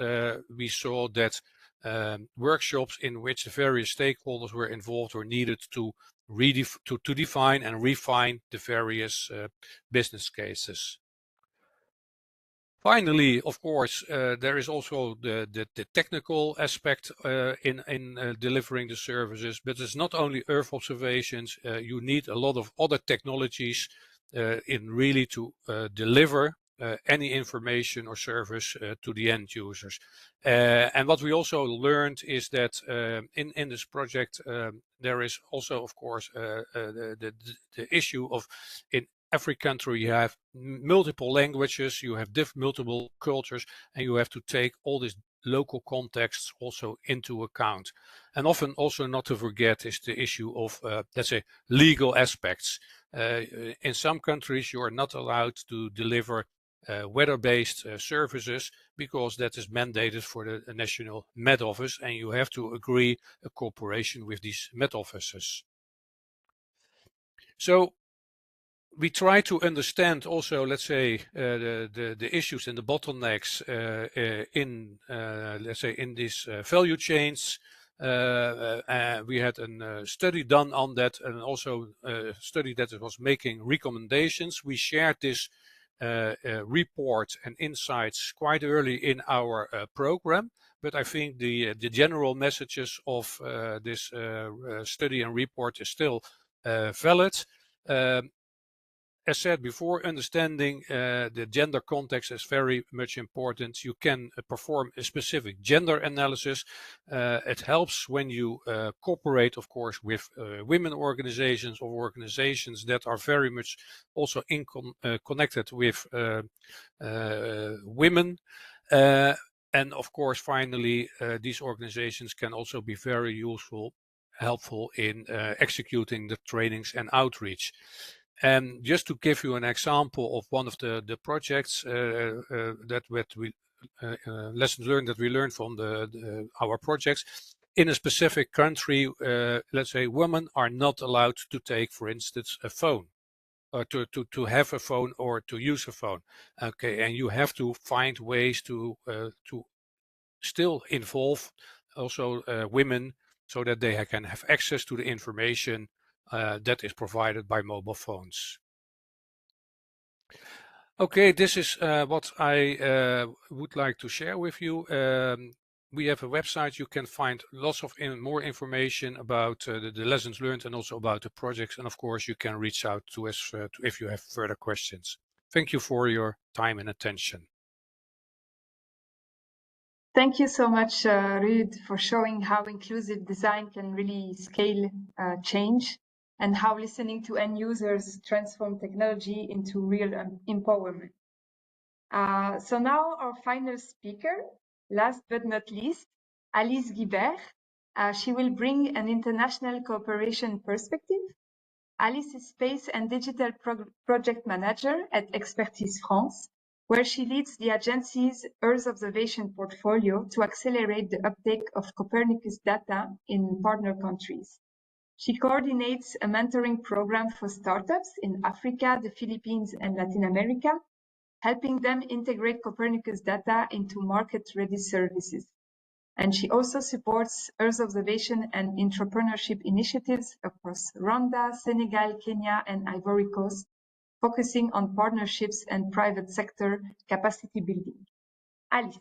we saw that workshops in which the various stakeholders were involved were needed to define and refine the various business cases. Finally, of course, there is also the technical aspect in delivering the services, but it's not only Earth observations. You need a lot of other technologies in really to deliver any information or service to the end users. And what we also learned is that in this project, there is also, of course, the issue of in every country you have multiple languages, you have multiple cultures, and you have to take all these local contexts also into account. And often also not to forget is the issue of, let's say, legal aspects. In some countries, you are not allowed to deliver weather-based services because that is mandated for the National Met Office, and you have to agree a cooperation with these Met Offices. So we try to understand also, let's say, the issues and the bottlenecks in, let's say, in these value chains. We had a study done on that, and also a study that was making recommendations. We shared this report and insights quite early in our program, but I think the general messages of this study and report is still valid. As said before, understanding the gender context is very much important. You can perform a specific gender analysis. It helps when you cooperate, of course, with women organizations or organizations that are very much also connected with women. And of course, finally, these organizations can also be very helpful in executing the trainings and outreach. And just to give you an example of one of the projects that we lessons learned that we learned from our projects in a specific country, let's say women are not allowed to take, for instance, a phone, or to have a phone or to use a phone. Okay, and you have to find ways to still involve also women so that they can have access to the information that is provided by mobile phones. Okay, this is what I would like to share with you. We have a website. You can find lots of more information about the lessons learned and also about the projects. And of course, you can reach out to us if you have further questions. Thank you for your time and attention. Thank you so much, Ruud, for showing how inclusive design can really scale change and how listening to end users transform technology into real empowerment. So now our final speaker, last but not least, Alice Guibert. She will bring an international cooperation perspective. Alice is Space and Digital Project Manager at Expertise France, where she leads the agency's Earth observation portfolio to accelerate the uptake of Copernicus data in partner countries. She coordinates a mentoring program for startups in Africa, the Philippines, and Latin America, helping them integrate Copernicus data into market-ready services. And she also supports Earth observation and entrepreneurship initiatives across Rwanda, Senegal, Kenya, and Ivory Coast, focusing on partnerships and private sector capacity building. Alice,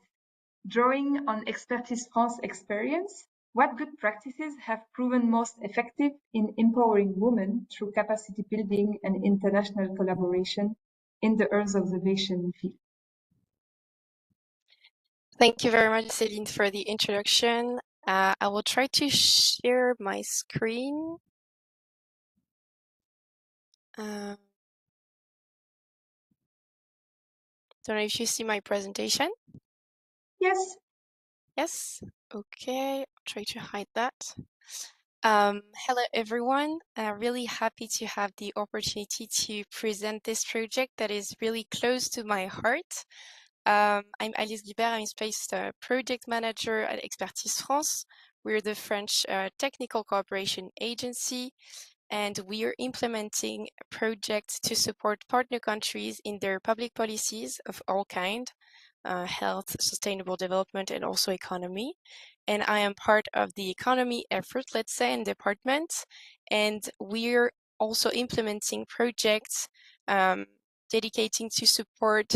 drawing on Expertise France experience, What good practices have proven most effective in empowering women through capacity building and international collaboration in the Earth observation field? Thank you very much, Céline, for the introduction. I will try to share my screen. Don't know if you see my presentation. Yes. Yes. Okay. I'll try to hide that. Hello, everyone. Really happy to have the opportunity to present this project that is really close to my heart. I'm Alice Guibert. I'm Space Project Manager at Expertise France. We're the French technical cooperation agency, and we are implementing projects to support partner countries in their public policies of all kind, health, sustainable development, and also economy. And I am part of the economy effort, let's say, in department. And we're also implementing projects dedicating to support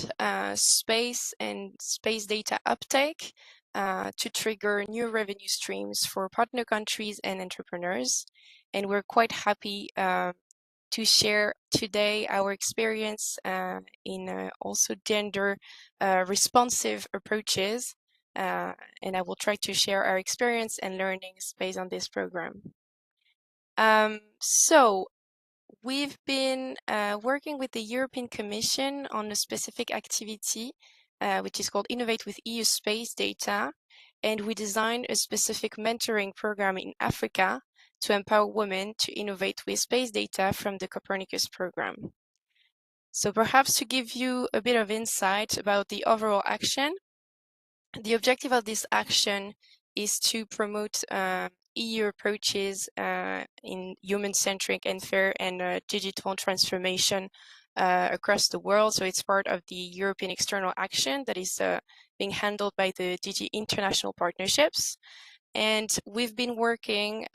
space and space data uptake to trigger new revenue streams for partner countries and entrepreneurs. And we're quite happy to share today our experience in also gender responsive approaches. And I will try to share our experience and learnings based on this program. So we've been working with the European Commission on a specific activity, which is called Innovate with EU Space Data. And we designed a specific mentoring program in Africa to empower women to innovate with space data from the Copernicus program. So perhaps to give you a bit of insight about the overall action, the objective of this action is to promote EU approaches in human-centric and fair and digital transformation across the world. So it's part of the European External Action that is being handled by the DG International Partnerships. And we've been working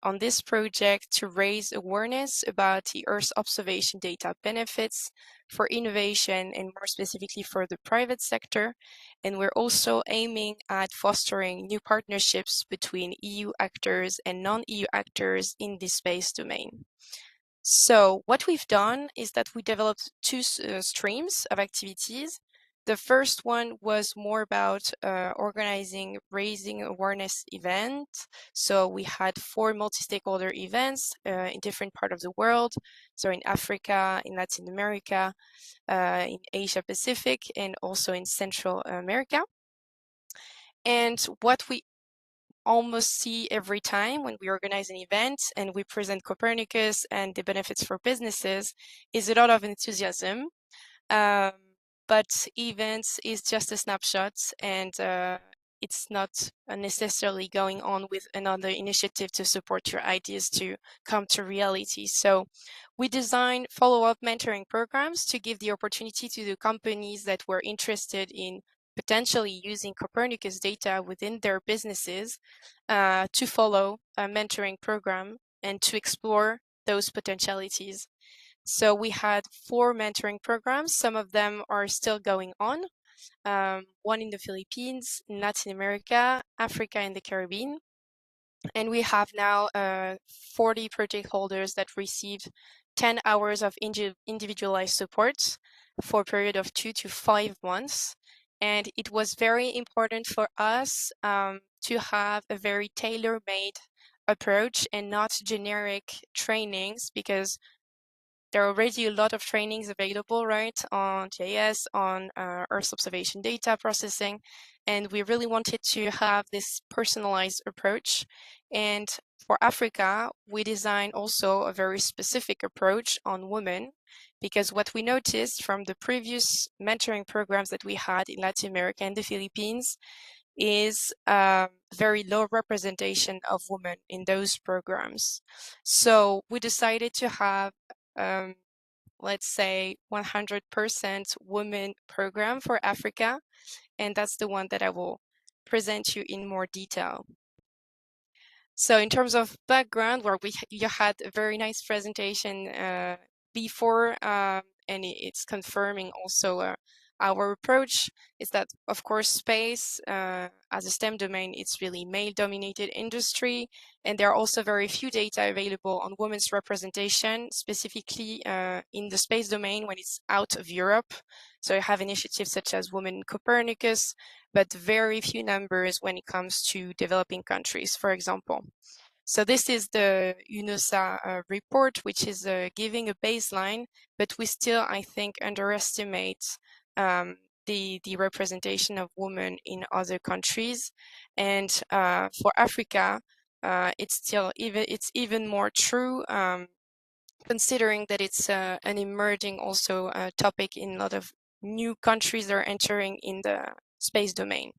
on this project to raise awareness about the Earth observation data benefits for innovation and more specifically for the private sector. And we're also aiming at fostering new partnerships between EU actors and non-EU actors in the space domain. So what we've done is that we developed two streams of activities. The first one was more about organizing raising awareness events. So we had 4 multi-stakeholder events in different parts of the world. So in Africa, in Latin America, in Asia Pacific, and also in Central America. And what we almost see every time when we organize an event and we present Copernicus and the benefits for businesses is a lot of enthusiasm. But events is just a snapshot, and it's not necessarily going on with another initiative to support your ideas to come to reality. So we design follow-up mentoring programs to give the opportunity to the companies that were interested in potentially using Copernicus data within their businesses to follow a mentoring program and to explore those potentialities. So we had 4 mentoring programs. Some of them are still going on. One in the Philippines, in Latin America, Africa, and the Caribbean. And we have now 40 project holders that received 10 hours of individualized support for a period of 2 to 5 months. And it was very important for us to have a very tailor-made approach and not generic trainings, because there are already a lot of trainings available, right, on GIS, on Earth observation data processing, and we really wanted to have this personalized approach. And for Africa, we designed also a very specific approach on women, because what we noticed from the previous mentoring programs that we had in Latin America and the Philippines is very low representation of women in those programs. So we decided to have let's say 100% women program for Africa, and that's the one that I will present you in more detail. So in terms of background, where you had a very nice presentation before, and it's confirming also our approach is that, of course, space as a STEM domain, it's really male-dominated industry, and there are also very few data available on women's representation, specifically in the space domain when it's out of Europe. So you have initiatives such as Women in Copernicus, but very few numbers when it comes to developing countries, for example. So this is the UNOSA report, which is giving a baseline, but we still, I think, underestimate the representation of women in other countries. And for Africa, it's even more true, considering that it's an emerging also topic in a lot of new countries that are entering in the space domain.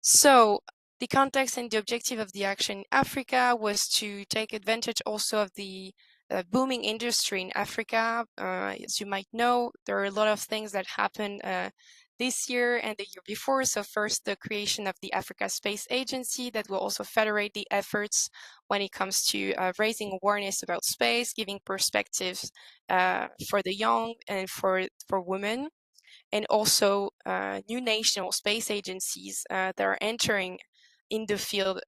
So the context and the objective of the action in Africa was to take advantage also of the booming industry in Africa. As you might know, there are a lot of things that happened this year and the year before. So first, the creation of the Africa Space Agency that will also federate the efforts when it comes to raising awareness about space, giving perspectives for the young and for women, and also new national space agencies that are entering in the field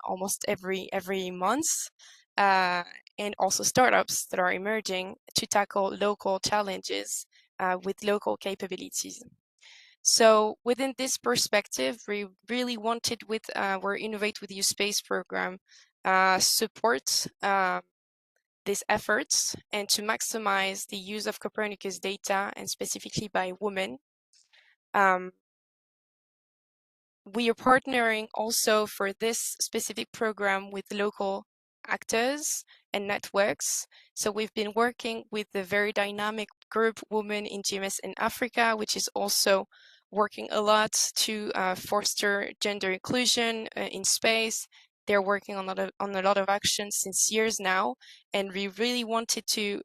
almost every month, and also startups that are emerging to tackle local challenges with local capabilities. So within this perspective, we really wanted with our Innovate with You Space program support these efforts and to maximize the use of Copernicus data, and specifically by women. We are partnering also for this specific program with local actors and networks. So we've been working with the very dynamic group Women in GMS in Africa, which is also working a lot to foster gender inclusion in space. They're working on a lot of actions since years now, and we really wanted to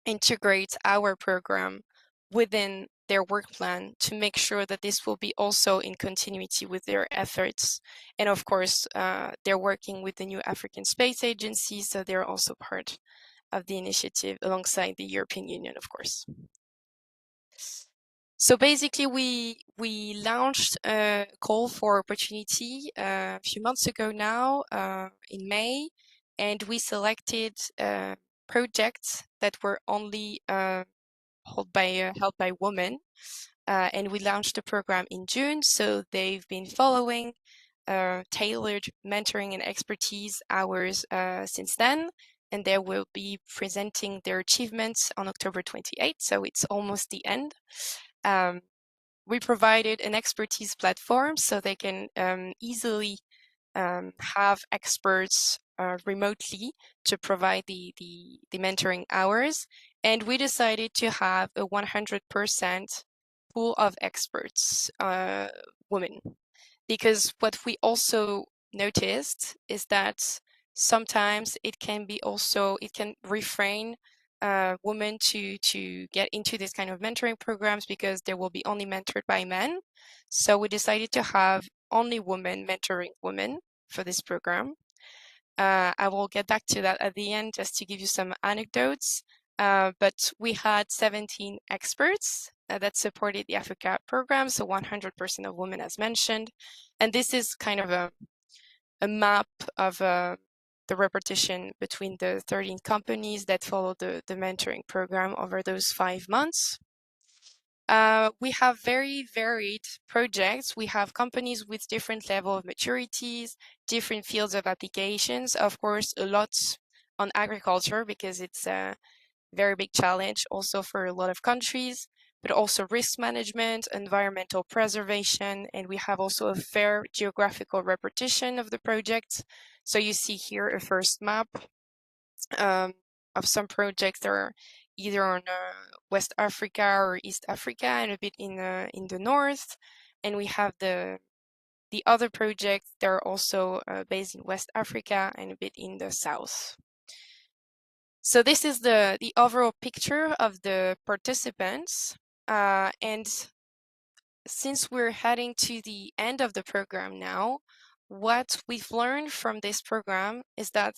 integrate our program within their work plan to make sure that this will be also in continuity with their efforts. And of course, they're working with the new African Space Agency, so they're also part of the initiative alongside the European Union, of course. So basically, we launched a call for opportunity a few months ago now, in May, and we selected projects that were only held by women, and we launched the program in June. So they've been following tailored mentoring and expertise hours since then, and they will be presenting their achievements on October 28th. So it's almost the end. We provided an expertise platform so they can easily have experts remotely to provide the mentoring hours. And we decided to have a 100% pool of experts, women, because what we also noticed is that sometimes it can refrain women to get into this kind of mentoring programs because they will be only mentored by men. So we decided to have only women mentoring women for this program. I will get back to that at the end just to give you some anecdotes. But we had 17 experts that supported the Africa program, so 100% of women as mentioned. And this is kind of a map of the repartition between the 13 companies that follow the mentoring program over those 5 months. We have very varied projects. We have companies with different level of maturities, different fields of applications. Of course, a lot on agriculture because it's a very big challenge also for a lot of countries, but also risk management, environmental preservation, and we have also a fair geographical repartition of the projects. So you see here a first map of some projects that are either on West Africa or East Africa and a bit in the north. And we have the other projects that are also based in West Africa and a bit in the south. So this is the overall picture of the participants. And since we're heading to the end of the program now, what we've learned from this program is that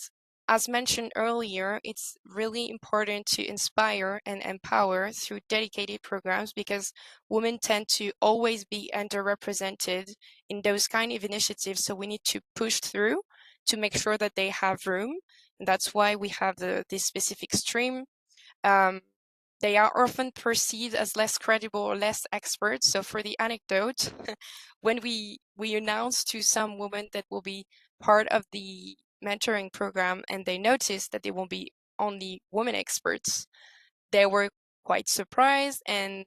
as mentioned earlier, it's really important to inspire and empower through dedicated programs because women tend to always be underrepresented in those kind of initiatives. So we need to push through to make sure that they have room. And that's why we have this specific stream. They are often perceived as less credible or less expert. So for the anecdote, when we announce to some women that will be part of the mentoring program and they noticed that they won't be only women experts, they were quite surprised and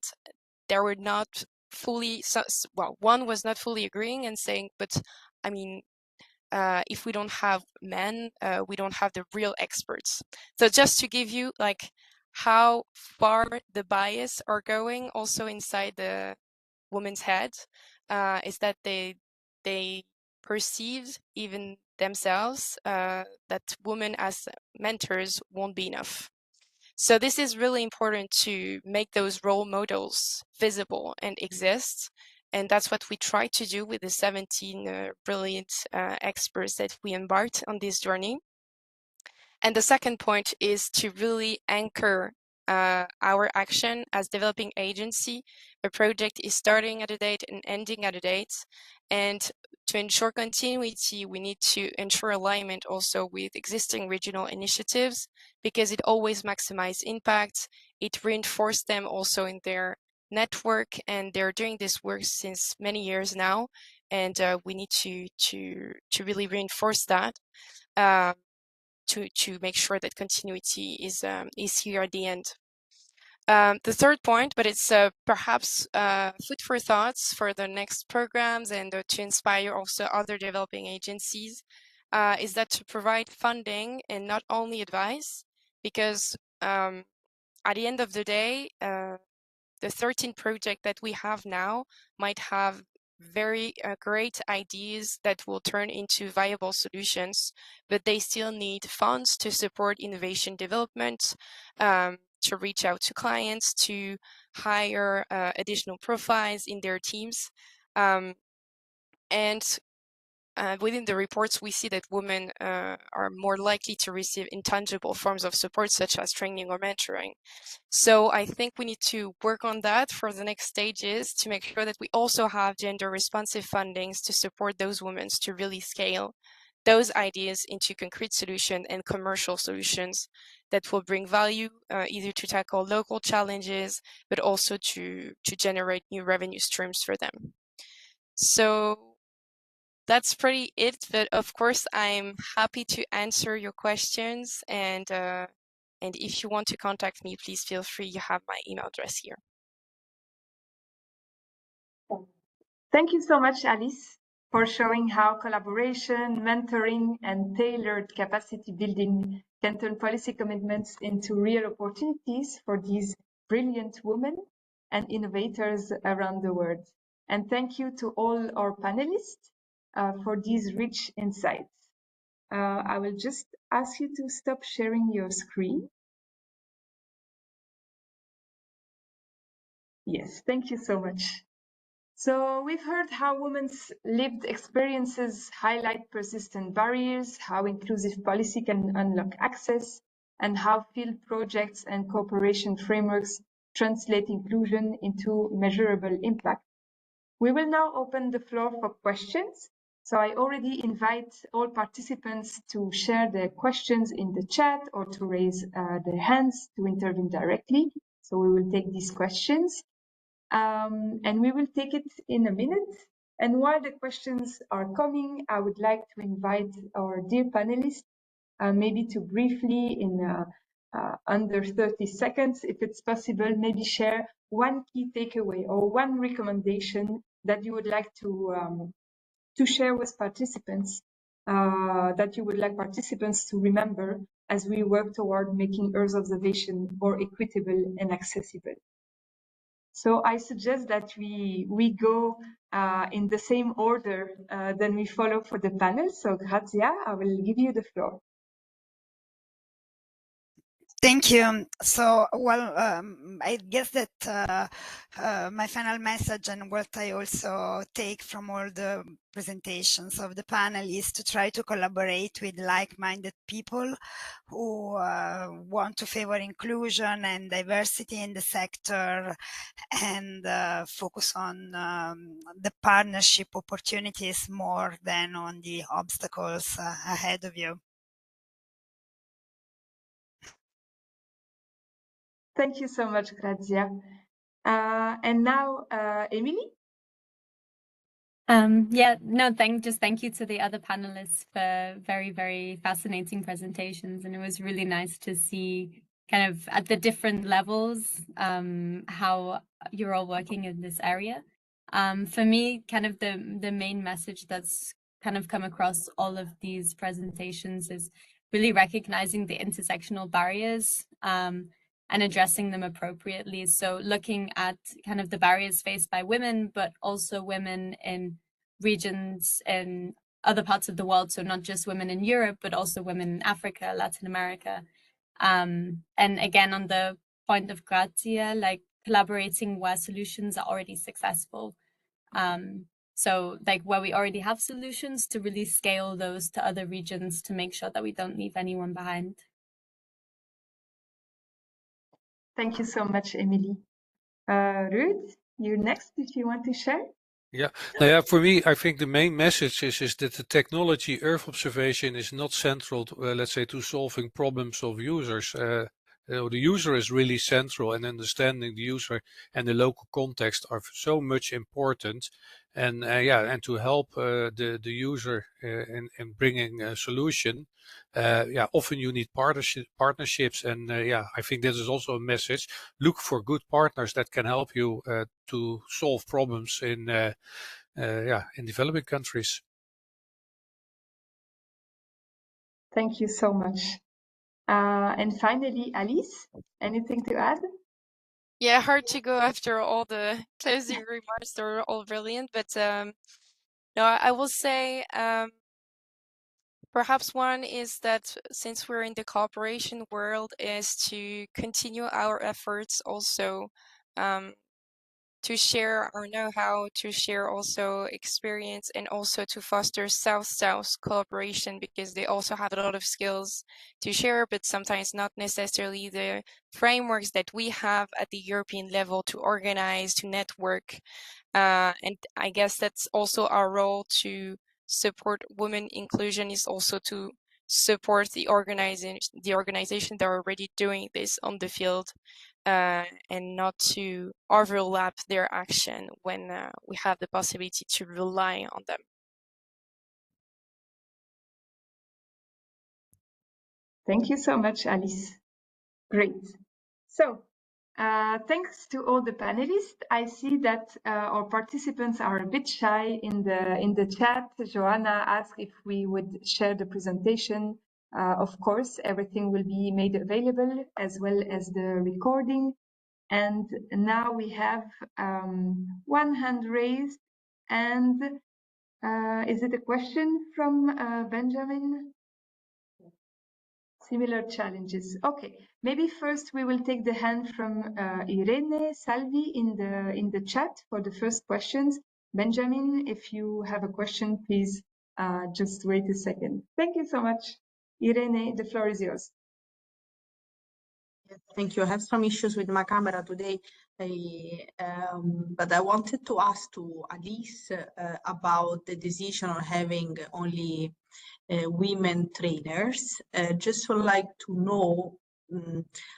they were not fully, well, one was not fully agreeing and saying, but I mean, if we don't have men, we don't have the real experts. So just to give you like how far the bias are going also inside the woman's head, is that they perceive even themselves that women as mentors won't be enough. So this is really important to make those role models visible and exist. And that's what we try to do with the 17 brilliant experts that we embarked on this journey. And the second point is to really anchor our action as developing agency. A project is starting at a date and ending at a date. And to ensure continuity, we need to ensure alignment also with existing regional initiatives because it always maximizes impact. It reinforces them also in their network, and they're doing this work since many years now. And we need to really reinforce that. To make sure that continuity is here at the end. The third point, but it's perhaps food for thoughts for the next programs and to inspire also other developing agencies, is that to provide funding and not only advice, because at the end of the day, the 13 project that we have now might have very great ideas that will turn into viable solutions, but they still need funds to support innovation development, to reach out to clients, to hire additional profiles in their teams. And within the reports, we see that women are more likely to receive intangible forms of support, such as training or mentoring. So I think we need to work on that for the next stages to make sure that we also have gender responsive fundings to support those women to really scale those ideas into concrete solutions and commercial solutions that will bring value, either to tackle local challenges, but also to generate new revenue streams for them. So that's pretty it, but of course I'm happy to answer your questions, and if you want to contact me, please feel free. You have my email address here. Thank you so much, Alice, for showing how collaboration, mentoring, and tailored capacity building can turn policy commitments into real opportunities for these brilliant women and innovators around the world. And thank you to all our panelists for these rich insights. I will just ask you to stop sharing your screen. Yes, thank you so much. So we've heard how women's lived experiences highlight persistent barriers, how inclusive policy can unlock access, and how field projects and cooperation frameworks translate inclusion into measurable impact. We will now open the floor for questions. So I already invite all participants to share their questions in the chat or to raise their hands to intervene directly. So we will take these questions. And we will take it in a minute. And while the questions are coming, I would like to invite our dear panelists maybe to briefly, in under 30 seconds, if it's possible, maybe share one key takeaway or one recommendation that you would like to share with participants, that you would like participants to remember as we work toward making Earth observation more equitable and accessible. So I suggest that we go in the same order than we follow for the panel. So Grazia, I will give you the floor. Thank you. So, well, I guess that my final message and what I also take from all the presentations of the panel is to try to collaborate with like-minded people who want to favor inclusion and diversity in the sector and focus on the partnership opportunities more than on the obstacles ahead of you. Thank you so much, Grazia. And now, Emily? Yeah, no, thank you to the other panelists for very, very fascinating presentations. And it was really nice to see kind of at the different levels how you're all working in this area. For me, kind of the main message that's kind of come across all of these presentations is really recognizing the intersectional barriers and addressing them appropriately. So looking at kind of the barriers faced by women, but also women in regions in other parts of the world. So not just women in Europe, but also women in Africa, Latin America. And again, on the point of Grazia, like collaborating where solutions are already successful. So like where we already have solutions to really scale those to other regions to make sure that we don't leave anyone behind. Thank you so much, Emily. Ruud, you're next if you want to share. Yeah, yeah. For me, I think the main message is that the technology Earth observation is not central, to, let's say, to solving problems of users. The user is really central, and understanding the user and the local context are so much important. And yeah, and to help the user in bringing a solution, yeah, often you need partnerships, and yeah, I think this is also a message. Look for good partners that can help you to solve problems in yeah, in developing countries. Thank you so much. And finally, Alice, anything to add? Yeah, hard to go after all the closing remarks. They're all brilliant, but no, I will say perhaps one is that since we're in the cooperation world, is to continue our efforts also to share our know-how, to share also experience, and also to foster South-South cooperation, because they also have a lot of skills to share, but sometimes not necessarily the frameworks that we have at the European level to organize, to network. And I guess that's also our role to support women inclusion, is also to support the organization that are already doing this on the field. And not to overlap their action when we have the possibility to rely on them. Thank you so much, Alice. Great. So, thanks to all the panelists. I see that our participants are a bit shy in the chat. Joanna asked if we would share the presentation. Of course, everything will be made available as well as the recording. And now we have one hand raised. And is it a question from Benjamin? Similar challenges. Okay, maybe first we will take the hand from Irene Salvi in the chat for the first questions. Benjamin, if you have a question, please just wait a second. Thank you so much. Irene, the floor is yours. Thank you. I have some issues with my camera today, but I wanted to ask to Alice about the decision on having only women trainers. Just would like to know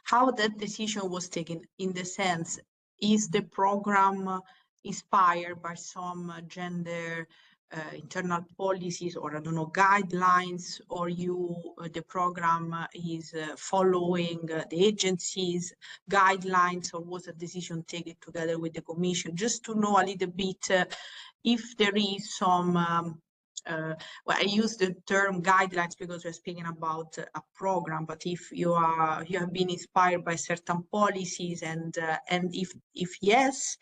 how that decision was taken, in the sense, is the program inspired by some gender internal policies, or I don't know, guidelines, or the program is following the agency's guidelines, or was a decision taken together with the Commission? Just to know a little bit if there is some well, I use the term guidelines because we're speaking about a program, but if you have been inspired by certain policies, and if yes,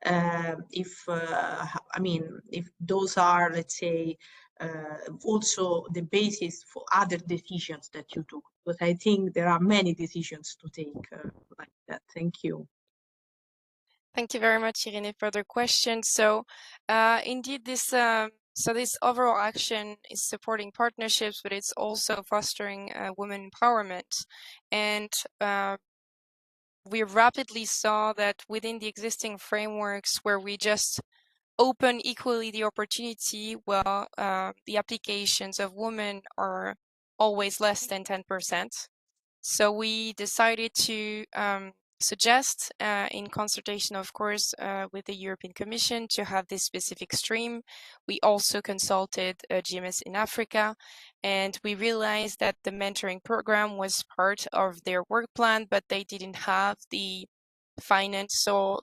I mean, if those are, let's say, also the basis for other decisions that you took? Because I think there are many decisions to take like that. Thank you. Thank you very much, Irene, for the question. So indeed, this overall action is supporting partnerships, but it's also fostering women empowerment. And we rapidly saw that within the existing frameworks where we just open equally the opportunity, well, the applications of women are always less than 10%. So we decided to suggest, in consultation, of course, with the European Commission, to have this specific stream. We also consulted GMS in Africa, and we realized that the mentoring program was part of their work plan, but they didn't have the financial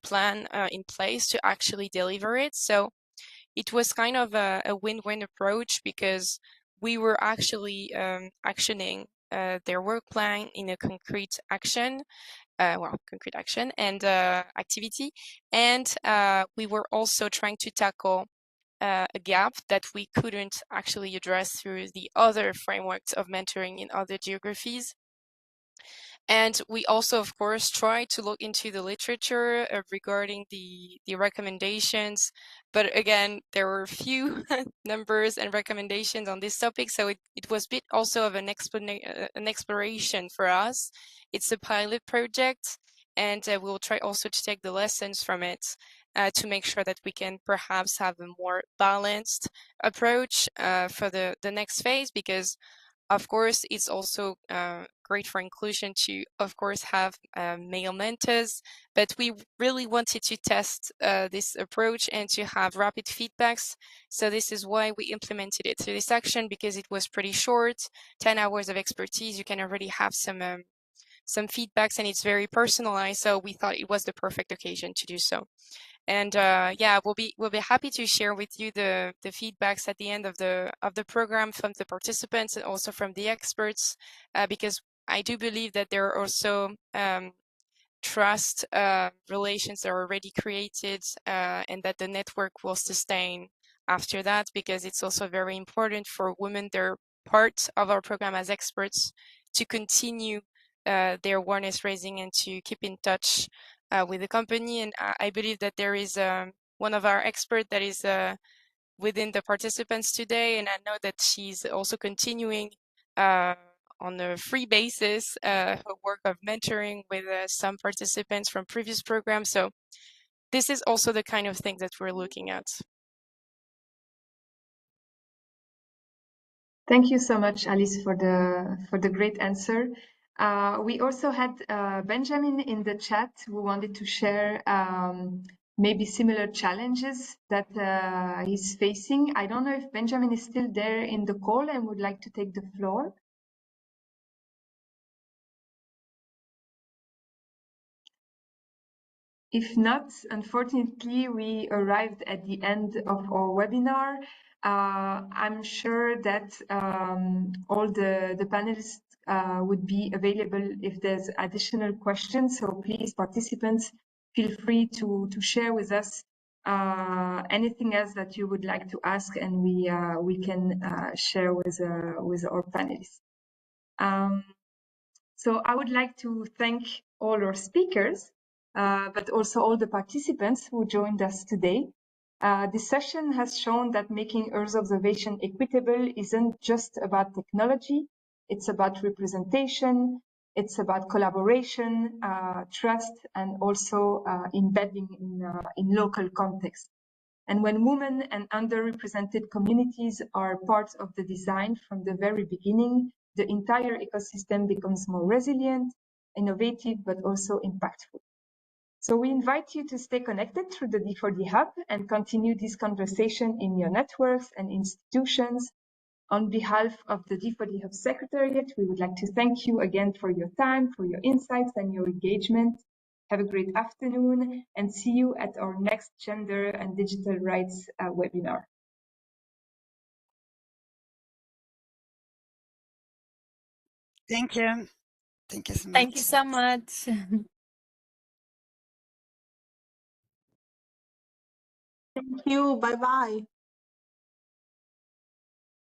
plan in place to actually deliver it. So it was kind of a win-win approach, because we were actually actioning their work plan in a concrete action, and activity. And we were also trying to tackle a gap that we couldn't actually address through the other frameworks of mentoring in other geographies. And we also, of course, try to look into the literature regarding the recommendations. But again, there were few numbers and recommendations on this topic. So it was a bit also of an exploration for us. It's a pilot project, and we'll try also to take the lessons from it to make sure that we can perhaps have a more balanced approach for the next phase, because of course, it's also great for inclusion to, of course, have male mentors, but we really wanted to test this approach and to have rapid feedbacks. So this is why we implemented it through this action, because it was pretty short, 10 hours of expertise. You can already have some feedbacks, and it's very personalized. So we thought it was the perfect occasion to do so. And yeah, we'll be happy to share with you the feedbacks at the end of the program from the participants and also from the experts, because I do believe that there are also trust relations that are already created, and that the network will sustain after that, because it's also very important for women. They're part of our program as experts to continue their awareness raising and to keep in touch with the company. And I believe that there is one of our experts that is within the participants today, and I know that she's also continuing on a free basis her work of mentoring with some participants from previous programs. So this is also the kind of thing that we're looking at. Thank you so much, Alice, for the great answer. We also had Benjamin in the chat who wanted to share maybe similar challenges that he's facing. I don't know if Benjamin is still there in the call and would like to take the floor. If not, unfortunately, we arrived at the end of our webinar. I'm sure that all the panelists would be available if there's additional questions. So please, participants, feel free to share with us anything else that you would like to ask, and we can share with our panelists. So I would like to thank all our speakers, but also all the participants who joined us today. This session has shown that making Earth observation equitable isn't just about technology, it's about representation, it's about collaboration, trust, and also embedding in local context. And when women and underrepresented communities are part of the design from the very beginning, the entire ecosystem becomes more resilient, innovative, but also impactful. So we invite you to stay connected through the D4D Hub and continue this conversation in your networks and institutions. On behalf of the D4D Hub Secretariat, we would like to thank you again for your time, for your insights and your engagement. Have a great afternoon and see you at our next Gender and Digital Rights webinar. Thank you. Thank you so much. Thank you so much. Thank you. Bye-bye.